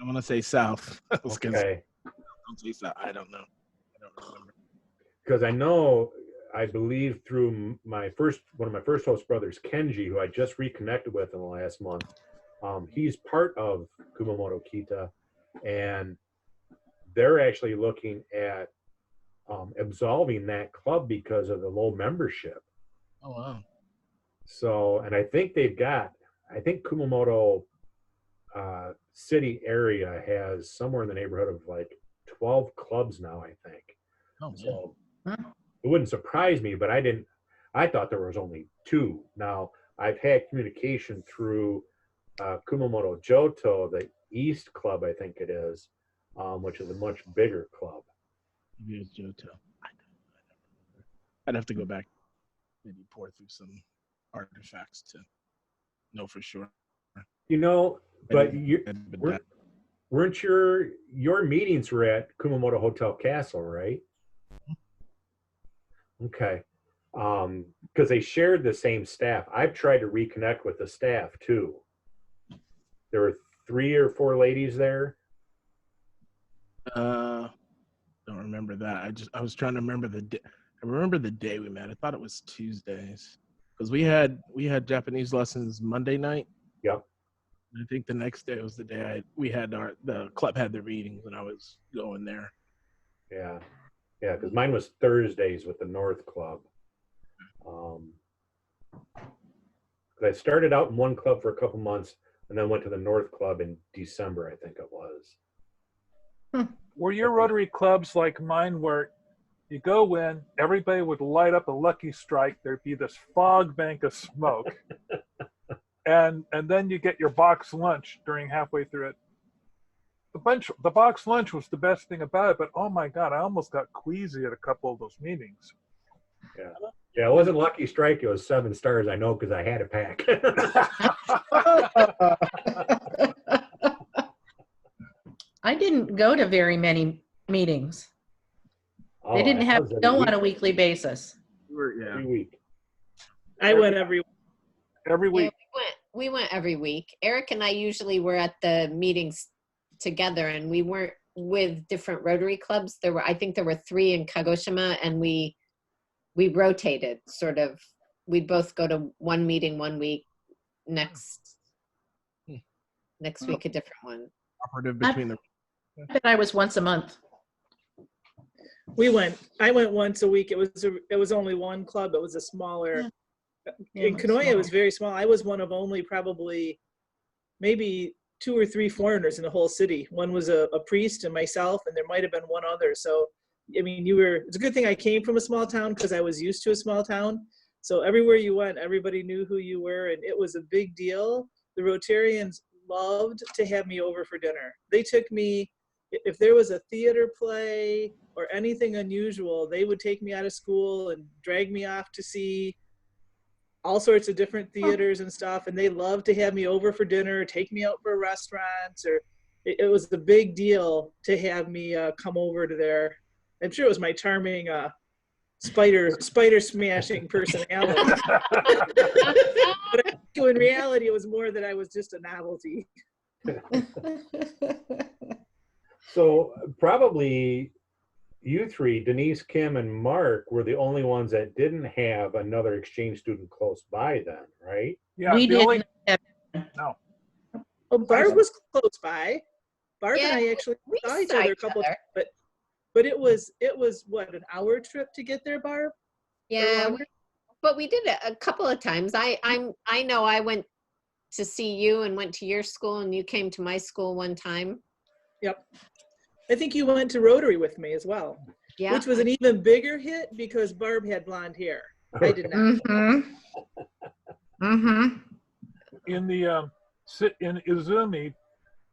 I want to say South. Okay. Don't say South. I don't know. I don't remember. Because I believe through one of my first host brothers, Kenji, who I just reconnected with in the last month. He's part of Kumamoto Kita, and they're actually looking at absolving that club because of the low membership. Oh, wow. So, and I think Kumamoto city area has somewhere in the neighborhood of like 12 clubs now, I think. Oh, so it wouldn't surprise me, but I thought there was only 2. Now, I've had communication through Kumamoto Johto, the East Club, I think it is, which is a much bigger club. Maybe it's Johto. I'd have to go back, maybe pour through some artifacts to know for sure. But weren't your meetings were at Kumamoto Hotel Castle, right? Okay. Because they shared the same staff. I've tried to reconnect with the staff too. There were 3 or 4 ladies there. Don't remember that. I was trying to remember the day. I remember the day we met. I thought it was Tuesdays because we had Japanese lessons Monday night. Yep. I think the next day was the day the club had their meetings and I was going there. Yeah, because mine was Thursdays with the North Club. I started out in one club for a couple months and then went to the North Club in December, I think it was. Were your Rotary clubs like mine where you go in, everybody would light up a Lucky Strike, there'd be this fog bank of smoke, and then you get your box lunch during halfway through it. The box lunch was the best thing about it, but oh my God, I almost got queasy at a couple of those meetings. Yeah, it wasn't Lucky Strike, it was 7 stars, I know, because I had a pack. I didn't go to very many meetings. They didn't have to go on a weekly basis. Every week. I went every week. Yeah, we went every week. Eric and I usually were at the meetings together, and we weren't with different Rotary clubs. I think there were 3 in Kagoshima, and we rotated sort of. We'd both go to one meeting one week, next Next week, a different one. Operative between the. I bet I was once a month. I went once a week. It was only one club. It was a smaller. Yeah, In Kanoya, it was very small. I was one of only probably maybe 2 or 3 foreigners in the whole city. One was a priest and myself, and there might have been one other. So, I mean, it's a good thing I came from a small town because I was used to a small town. So everywhere you went, everybody knew who you were, and it was a big deal. The Rotarians loved to have me over for dinner. They took me, if there was a theater play or anything unusual, they would take me out of school and drag me off to see all sorts of different theaters and stuff. And they loved to have me over for dinner, take me out for restaurants, or it was the big deal to have me come over to there. I'm sure it was my charming spider smashing personality. But in reality, it was more that I was just a novelty. So probably you three, Denise, Kim, and Mark, were the only ones that didn't have another exchange student close by then, right? Yeah, We the only, didn't have, no. Oh, Barb was close by. Barb and I Yeah, actually we saw each saw other a each couple other. times, but it was what, an hour trip to get there, Barb? Yeah, longer? but we did it a couple of times. I know I went to see you and went to your school, and you came to my school one time. Yep. I think you went to Rotary with me as well, Yeah. which was an even bigger hit because Barb had blonde hair. I did not. In the in Izumi,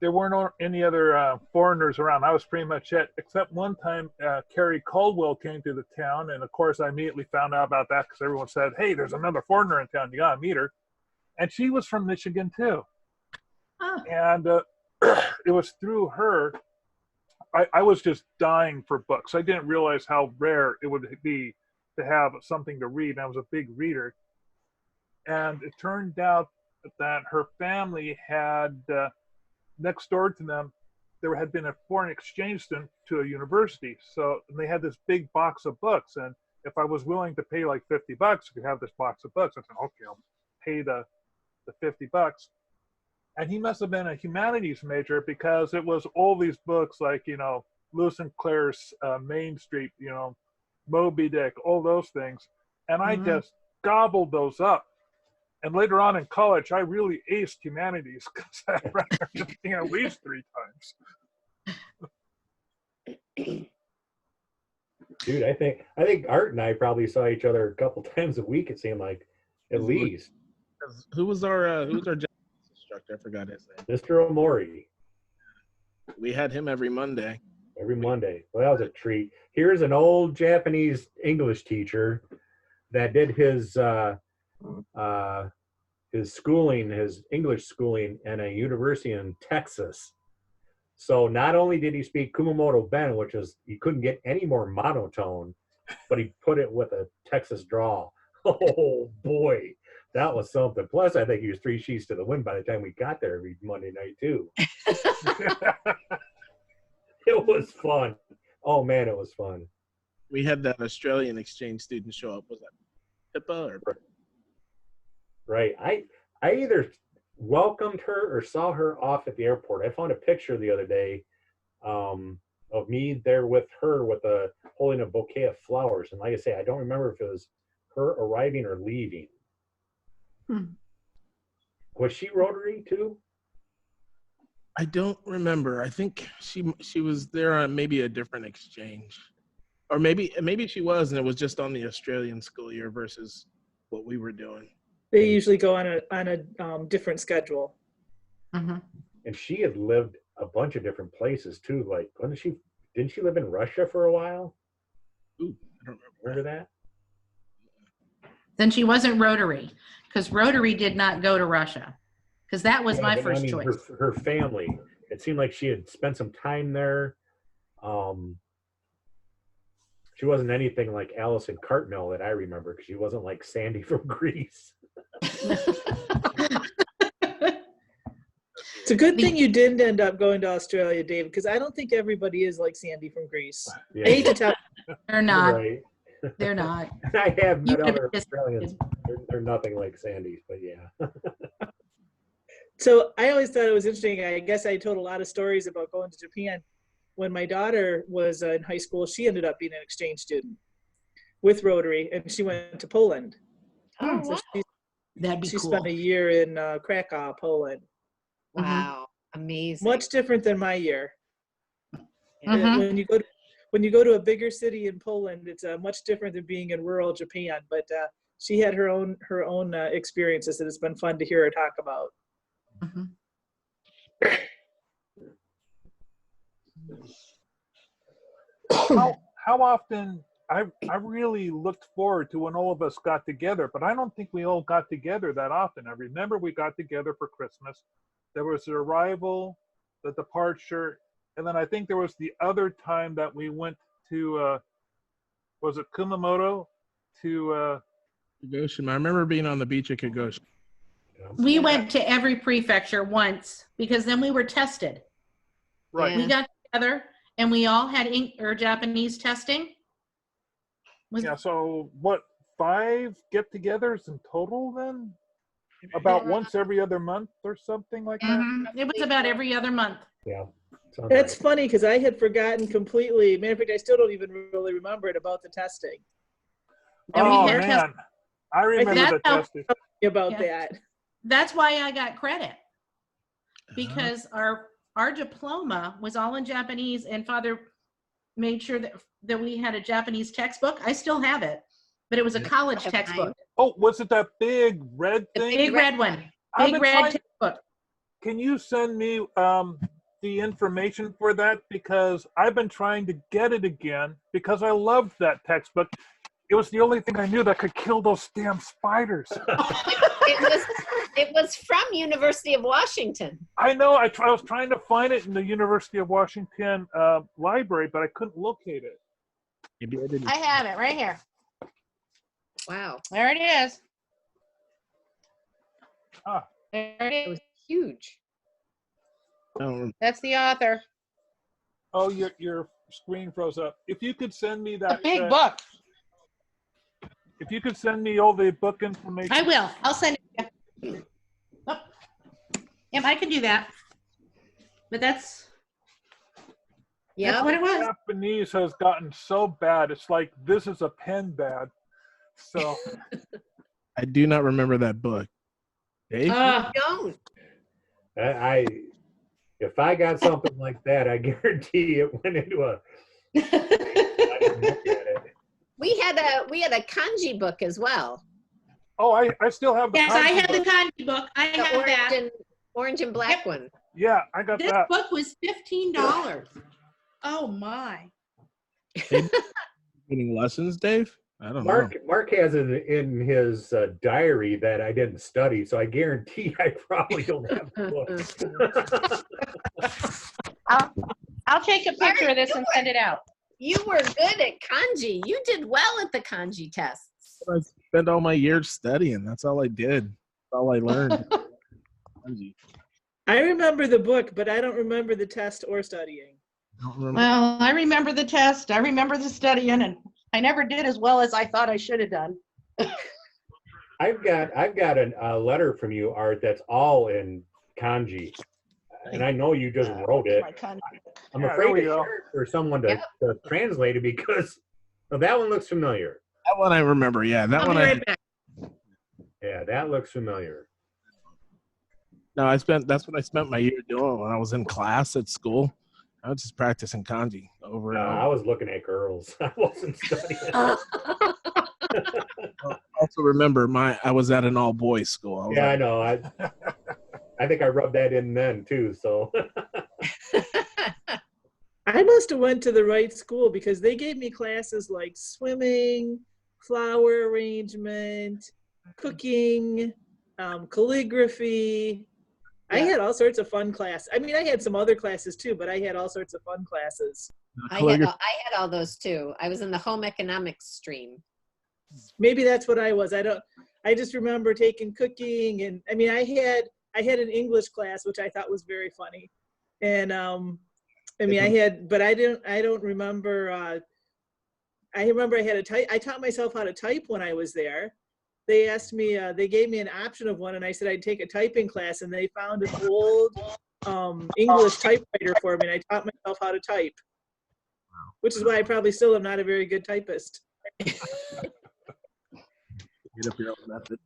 there weren't any other foreigners around. I was pretty much it, except one time Carrie Caldwell came to the town, and of course I immediately found out about that because everyone said, "Hey, there's another foreigner in town. You gotta meet her," and she was from Michigan too. Oh. And it was through her. I was just dying for books. I didn't realize how rare it would be to have something to read. I was a big reader. And it turned out that her family had, next door to them, there had been a foreign exchange student to a university. So they had this big box of books. And if I was willing to pay like $50, I could have this box of books. I said, okay, I'll pay the $50. And he must have been a humanities major because it was all these books like, Lewis and Claire's Main Street, Moby Dick, all those things. And I just gobbled those up. And later on in college, I really aced humanities because I read everything at least 3 times. Dude, I think Art and I probably saw each other a couple times a week, it seemed like, at least. Who was our instructor? I forgot his name. Mr. Omori. We had him every Monday. Every Monday. Well, that was a treat. Here's an old Japanese English teacher that did his schooling, his English schooling in a university in Texas. So not only did he speak Kumamoto Ben, which is, you couldn't get any more monotone, but he put it with a Texas drawl. Oh boy, that was something. Plus, I think he was 3 sheets to the wind by the time we got there every Monday night too. It was fun. Oh man, it was fun. We had that Australian exchange student show up. Was that Pippa or? Right. I either welcomed her or saw her off at the airport. I found a picture the other day of me there with her holding a bouquet of flowers. And like I say, I don't remember if it was her arriving or leaving. Was she Rotary too? I don't remember. I think she was there on maybe a different exchange, or maybe she was, and it was just on the Australian school year versus what we were doing. They usually go on a different schedule. And she had lived a bunch of different places too. Like, didn't she live in Russia for a while? Ooh, I don't remember that. Then she wasn't Rotary, because Rotary did not go to Russia, because that was my first choice. Her family. It seemed like she had spent some time there. She wasn't anything like Alison Cartmel that I remember, because she wasn't like Sandy from Greece. It's a good thing you didn't end up going to Australia, David, because I don't think everybody is like Sandy from Greece. Yeah. I hate to tell you. They're not. Right. They're not. I have met other Australians. They're nothing like Sandy's, but yeah. So I always thought it was interesting. I guess I told a lot of stories about going to Japan. When my daughter was in high school, she ended up being an exchange student with Rotary, and she went to Poland. Oh, So wow. That'd be she cool. spent a year in Krakow, Poland. Wow. Amazing. Much different than my year. Mhm. When you go to a bigger city in Poland, it's much different than being in rural Japan. But she had her own experiences that it's been fun to hear her talk about. Mhm. How often I really looked forward to when all of us got together, but I don't think we all got together that often. I remember we got together for Christmas. There was the arrival, the departure, and then I think there was the other time that we went to was it Kumamoto to Kagoshima. I remember being on the beach at Kagoshima. We went to every prefecture once because then we were tested. right. We got together and we all had Japanese testing. Yeah, so what, 5 get-togethers in total then? About once every other month or something like that? It was about every other month. Yeah. That's funny because I had forgotten completely. Matter of fact, I still don't even really remember it about the testing. And Oh, we had man. I remember the That's how- testing. About Yeah. that. That's why I got credit, because our diploma was all in Japanese, and Father made sure that we had a Japanese textbook. I still have it, but it was a college textbook. Oh, was it that big red The thing? Big red one. I've Big been red trying- textbook. Can you send me the information for that? Because I've been trying to get it again because I loved that textbook. It was the only thing I knew that could kill those damn spiders. It was from University of Washington. I know. I was trying to find it in the University of Washington library, but I couldn't locate it. Maybe I didn't. I have it right here. Wow. There it is. Ah. There it It is. was huge. That's the author. Oh, your screen froze up. If you could send me A that big book. If you could send me all the book information. I will. I'll send it. Oh. Yep, I can do that. But that's what it was. Japanese has gotten so bad. It's like this is a pen bad. So I do not remember that book. Dave? Don't. If I got something like that, I guarantee it went into a. I didn't look at it. We had a kanji book as well. Oh, I still have the Yes, I kanji have the book. kanji book. I The have that. orange and black one. Yeah, I got This that. book was $15. Oh my. Getting lessons, Dave? I don't know. Mark has it in his diary that I didn't study, so I guarantee I probably don't have the book. I'll take a picture of this and send it out. You were good at kanji. You did well at the kanji tests. I spent all my years studying. That's all I did. That's all I learned. I remember the book, but I don't remember the test or studying. I don't remember. Well, I remember the test. I remember the studying, and I never did as well as I thought I should have done. I've got a letter from you, Art, that's all in kanji, and I know you just wrote it. I'm afraid to share it for someone to translate it because that one looks familiar. That one I remember. Yeah, that one. Yeah, that looks familiar. No, that's what I spent my year doing when I was in class at school. I was just practicing kanji over and over. I was looking at girls. I wasn't studying. Also remember, I was at an all boys school. I know. I think I rubbed that in then too. So I must have went to the right school because they gave me classes like swimming, flower arrangement, cooking, calligraphy. I had all sorts of fun classes. I mean, I had some other classes too, but I had all sorts of fun classes. I had all those too. I was in the home economics stream. Maybe that's what I was. I just remember taking cooking, and I mean, I had an English class which I thought was very funny, and I mean, but I don't remember. I remember I taught myself how to type when I was there. they asked me, they gave me an option of one, and I said I'd take a typing class, and they found an old English typewriter for me, and I taught myself how to type, which is why I probably still am not a very good typist. Get up your own method.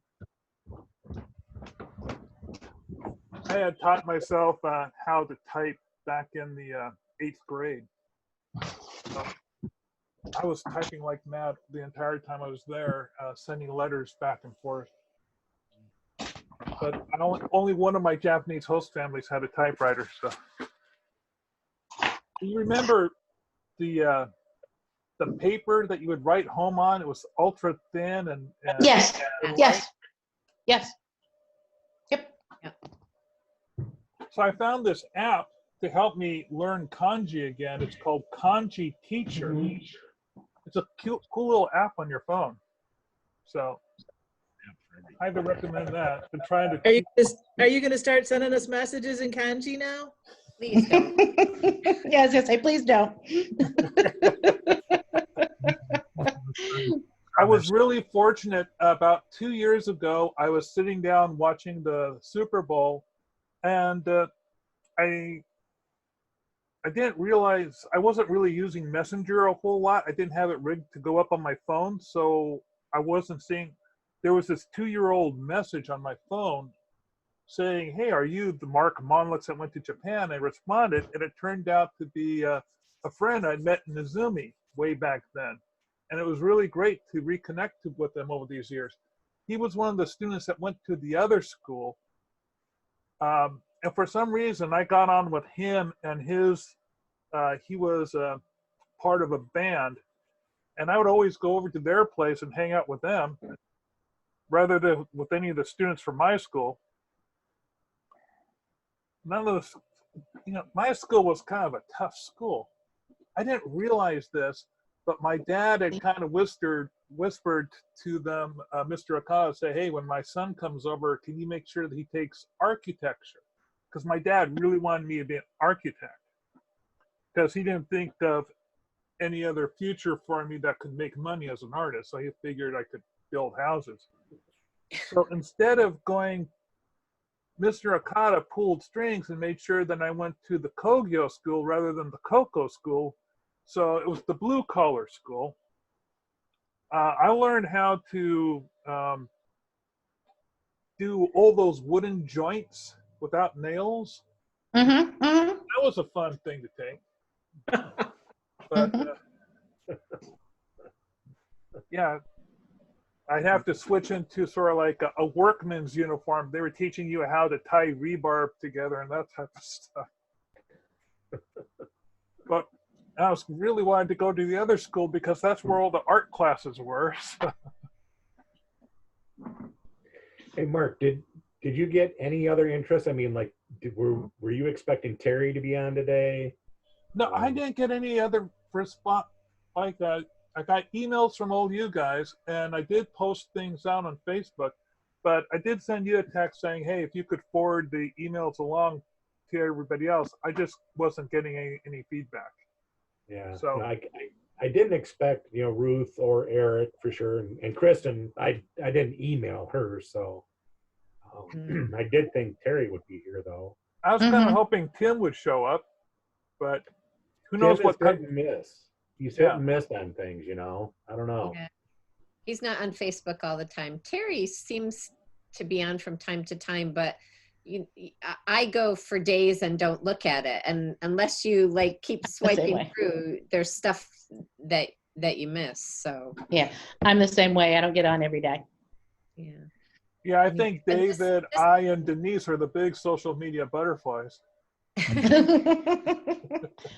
I had taught myself how to type back in the 8th grade. So I was typing like mad the entire time I was there, sending letters back and forth. But only one of my Japanese host families had a typewriter. So, do you remember the paper that you would write home on? It was ultra thin and Yes. Yes. Yes. Yep. So I found this app to help me learn kanji again. It's called Kanji Teacher. It's a cool little app on your phone. So I highly recommend that. Been trying to. Are you going to start sending us messages in kanji now? Please don't. Yeah, I was gonna say, please don't. I was really fortunate. About 2 years ago, I was sitting down watching the Super Bowl, and I didn't realize I wasn't really using Messenger a whole lot. I didn't have it rigged to go up on my phone, so I wasn't seeing. There was this 2-year-old message on my phone saying, "Hey, are you the Mark Monlux that went to Japan?" I responded, and it turned out to be a friend I'd met in Izumi way back then. And it was really great to reconnect with him over these years. He was one of the students that went to the other school. And for some reason, I got on with him and he was part of a band. And I would always go over to their place and hang out with them rather than with any of the students from my school. None of those, my school was kind of a tough school. I didn't realize this, but my dad had kind of whispered to them, Mr. Okada, say, "Hey, when my son comes over, can you make sure that he takes architecture?" Because my dad really wanted me to be an architect because he didn't think of any other future for me that could make money as an artist. So he figured I could build houses. So instead of going, Mr. Okada pulled strings and made sure that I went to the Kogyo school rather than the Koko school. So it was the blue collar school. I learned how to do all those wooden joints without nails. That was a fun thing to take. But yeah, I'd have to switch into sort of like a workman's uniform. They were teaching you how to tie rebar together and that type of stuff. But I was really wanted to go to the other school because that's where all the art classes were. So. Hey, Mark, did you get any other interest? I mean, like, were you expecting Terry to be on today? No, I didn't get any other response like that. I got emails from all you guys, and I did post things out on Facebook, but I did send you a text saying, "Hey, if you could forward the emails along to everybody else." I just wasn't getting any feedback. Yeah, so I didn't expect Ruth or Eric for sure, and Kristen. I didn't email her, so I did think Terry would be here though. I was kind of hoping Tim would show up, but who knows what hit and miss. He's hit and missed on things, I don't know. Yeah. He's not on Facebook all the time. Terry seems to be on from time to time, but I go for days and don't look at it, and unless you like keep swiping through, there's stuff that you miss. So yeah, I'm the same way. I don't get on every day. Yeah, I think David, I, and Denise are the big social media butterflies.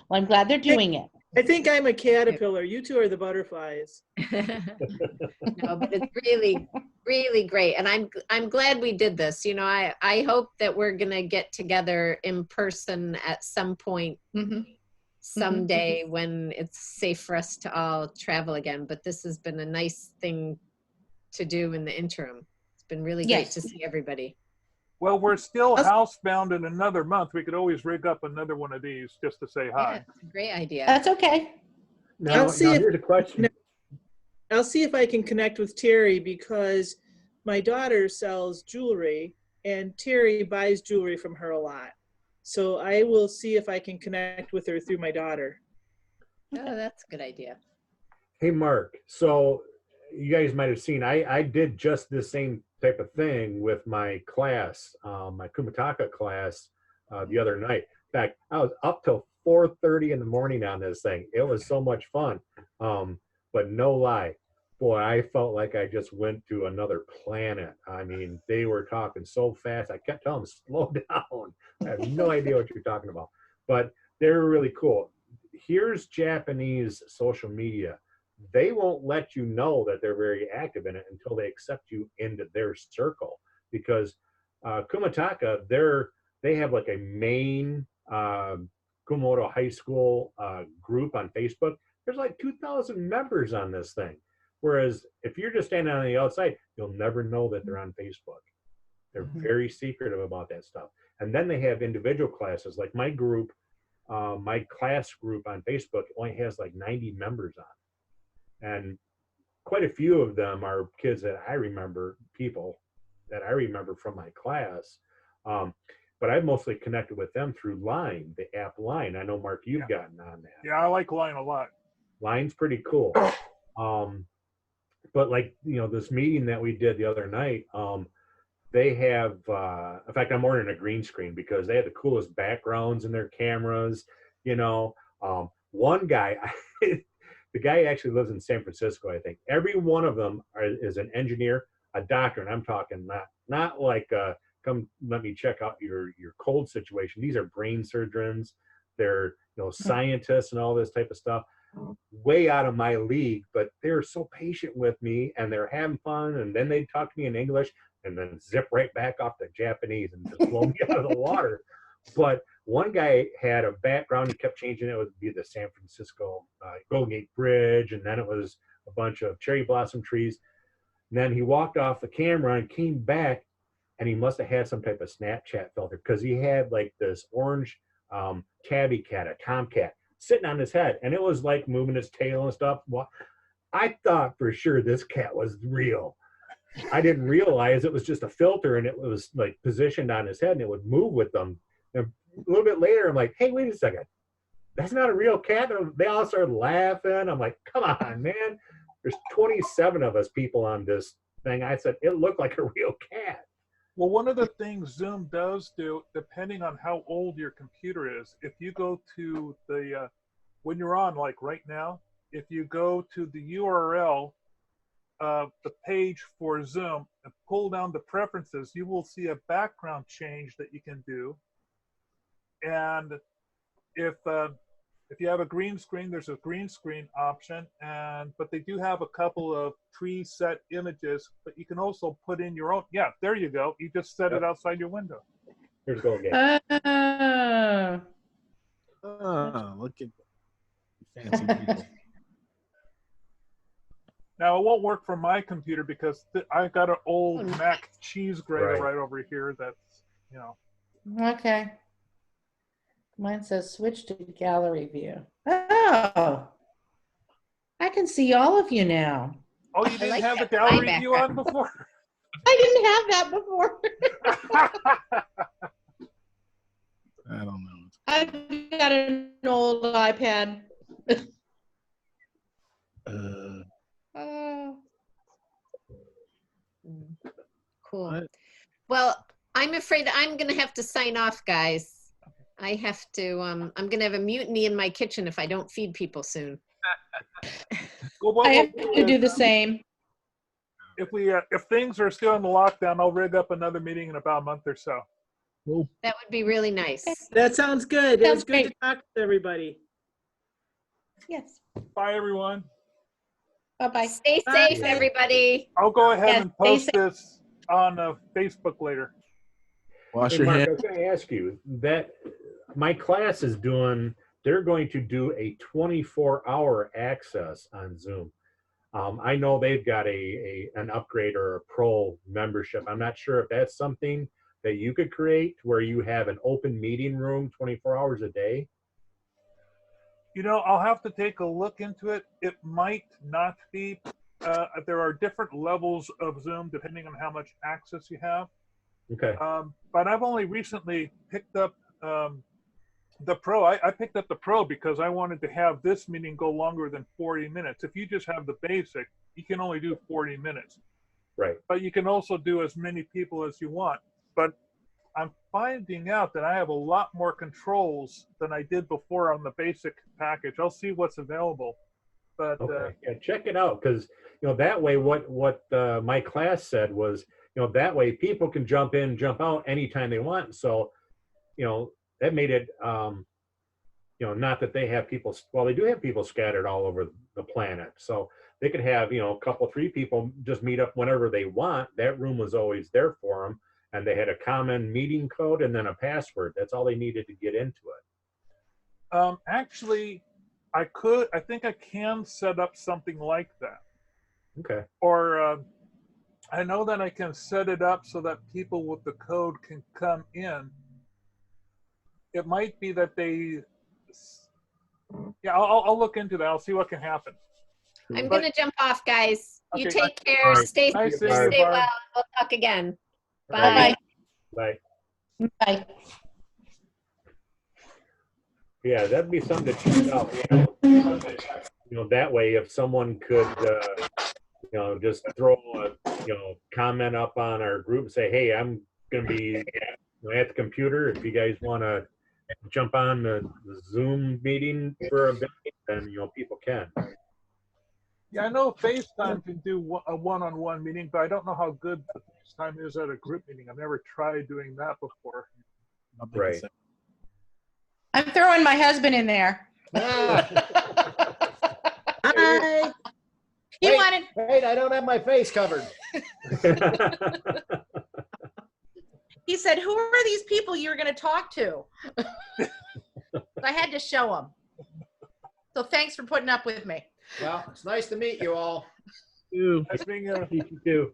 Well, I'm glad they're doing it. I think I'm a caterpillar. You two are the butterflies. No, but it's really, really great. And I'm glad we did this. I hope that we're going to get together in person at some point someday when it's safe for us to all travel again. But this has been a nice thing to do in the interim. It's been really great to see everybody. Well, we're still housebound in another month. We could always rig up another one of these just to say hi. Yeah, it's a great idea. That's okay. Now here's a question. I'll see if I can connect with Terry because my daughter sells jewelry, and Terry buys jewelry from her a lot. So I will see if I can connect with her through my daughter. Oh, that's a good idea. Hey, Mark. So you guys might have seen, I did just the same type of thing with my class, my Kumataka class, the other night. In fact, I was up till 4:30 in the morning on this thing. It was so much fun. But no lie, boy, I felt like I just went to another planet. I mean, they were talking so fast. I kept telling them, slow down. I have no idea what you're talking about. But they're really cool. Here's Japanese social media. They won't let you know that they're very active in it until they accept you into their circle. Because Kumataka, they have like a main Kumamoto High School group on Facebook. There's like 2,000 members on this thing. Whereas if you're just standing on the outside, you'll never know that they're on Facebook. They're very secretive about that stuff. And then they have individual classes. Like my group, my class group on Facebook only has like 90 members on. And quite a few of them are kids that I remember, people that I remember from my class. But I've mostly connected with them through Line, the app Line. I know, Mark, you've gotten on that. Yeah, I like Line a lot. Line's pretty cool. But like, you know, this meeting that we did the other night, they have, in fact, I'm ordering a green screen because they have the coolest backgrounds in their cameras. You know, one guy, the guy actually lives in San Francisco, I think. Every one of them is an engineer, a doctor, and I'm talking not like come let me check out your cold situation. These are brain surgeons. They're, you know, scientists and all this type of stuff. Way out of my league, but they're so patient with me and they're having fun. And then they talk to me in English and then zip right back off to Japanese and just blow me out of the water. But one guy had a background, he kept changing it. It would be the San Francisco Golden Gate Bridge, and then it was a bunch of cherry blossom trees. And then he walked off the camera and came back, and he must have had some type of Snapchat filter because he had like this orange tabby cat, a tomcat, sitting on his head, and it was like moving its tail and stuff. Well, I thought for sure this cat was real. I didn't realize it was just a filter, and it was like positioned on his head, and it would move with them. And a little bit later, I'm like, hey, wait a second. That's not a real cat. They all started laughing. I'm like, come on, man. There's 27 of us people on this thing. I said, it looked like a real cat. Well, one of the things Zoom does do, depending on how old your computer is, if you go to the, when you're on, like right now, if you go to the URL of the page for Zoom and pull down the preferences, you will see a background change that you can do. And if you have a green screen, there's a green screen option, but they do have a couple of preset images, but you can also put in your own. Yeah, there you go. You just set it outside your window. Here's go again. Look at fancy people. Now, it won't work for my computer because I've got an old Mac cheese grater right over here that's, you know. Okay. Mine says switch to gallery view. Oh, I can see all of you now. Oh, you didn't have the gallery view on before? I didn't have that before. I don't know. I've got an old iPad. Cool. Well, I'm afraid I'm going to have to sign off, guys. I have to, I'm going to have a mutiny in my kitchen if I don't feed people soon. I have to do the same. If things are still in the lockdown, I'll rig up another meeting in about a month or so. That would be really nice. That sounds good. It was good to talk to everybody. Yes. Bye, everyone. Bye-bye. Stay safe, everybody. I'll go ahead and post this on Facebook later. Wash your Mark, hands. I was going to ask you that my class is doing, they're going to do a 24-hour access on Zoom. I know they've got an upgrade or a pro membership. I'm not sure if that's something that you could create where you have an open meeting room 24 hours a day. You know, I'll have to take a look into it. It might not be, there are different levels of Zoom depending on how much access you have. Okay. But I've only recently picked up the Pro. I picked up the Pro because I wanted to have this meeting go longer than 40 minutes. If you just have the basic, you can only do 40 minutes. Right. But you can also do as many people as you want. But I'm finding out that I have a lot more controls than I did before on the basic package. I'll see what's available. But okay. Yeah, check it out, because that way what my class said was, that way people can jump in, jump out anytime they want. So that made it not that they have people, well, they do have people scattered all over the planet, so they could have a couple, 3 people just meet up whenever they want. That room was always there for them, and they had a common meeting code and then a password. That's all they needed to get into it. Actually, I think I can set up something like that. Okay. Or I know that I can set it up so that people with the code can come in. It might be that I'll look into that. I'll see what can happen. I'm going to jump off, guys. You Okay, take care. right. Stay Nice safe. seeing you, Stay Barb. well. We'll talk again. Bye. Bye. Bye. Bye. Yeah, that'd be something to check out. That way, if someone could, just throw a, comment up on our group and say, hey, I'm going to be at the computer. If you guys want to jump on the Zoom meeting for a bit, then, people can. Yeah, I know FaceTime can do a one-on-one meeting, but I don't know how good the FaceTime is at a group meeting. I've never tried doing that before. Right. I'm throwing my husband in there. Hi. He Wait, wanted. wait, I don't have my face covered. He said, "Who are these people you're going to talk to?" So I had to show him. So thanks for putting up with me. Well, it's nice to meet you all. Nice meeting you. You too.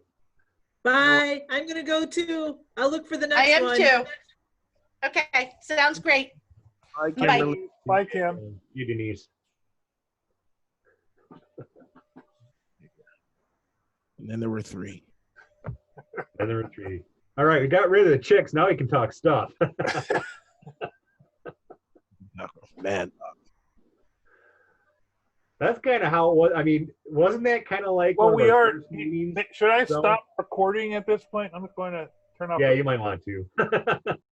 Bye. I'm going to go too. I'll look for the next I am one. too. Okay, sounds great. Bye, Bye. Kim. Bye, Kim. You, Denise. And then there were 3. And there were 3. All right, we got rid of the chicks. Now we can talk stuff. No, man. That's kind of how it was. I mean, wasn't that kind of like? Well, one of we our are. first meetings? Should I So- stop recording at this point? I'm going to turn off. Yeah, you might want to.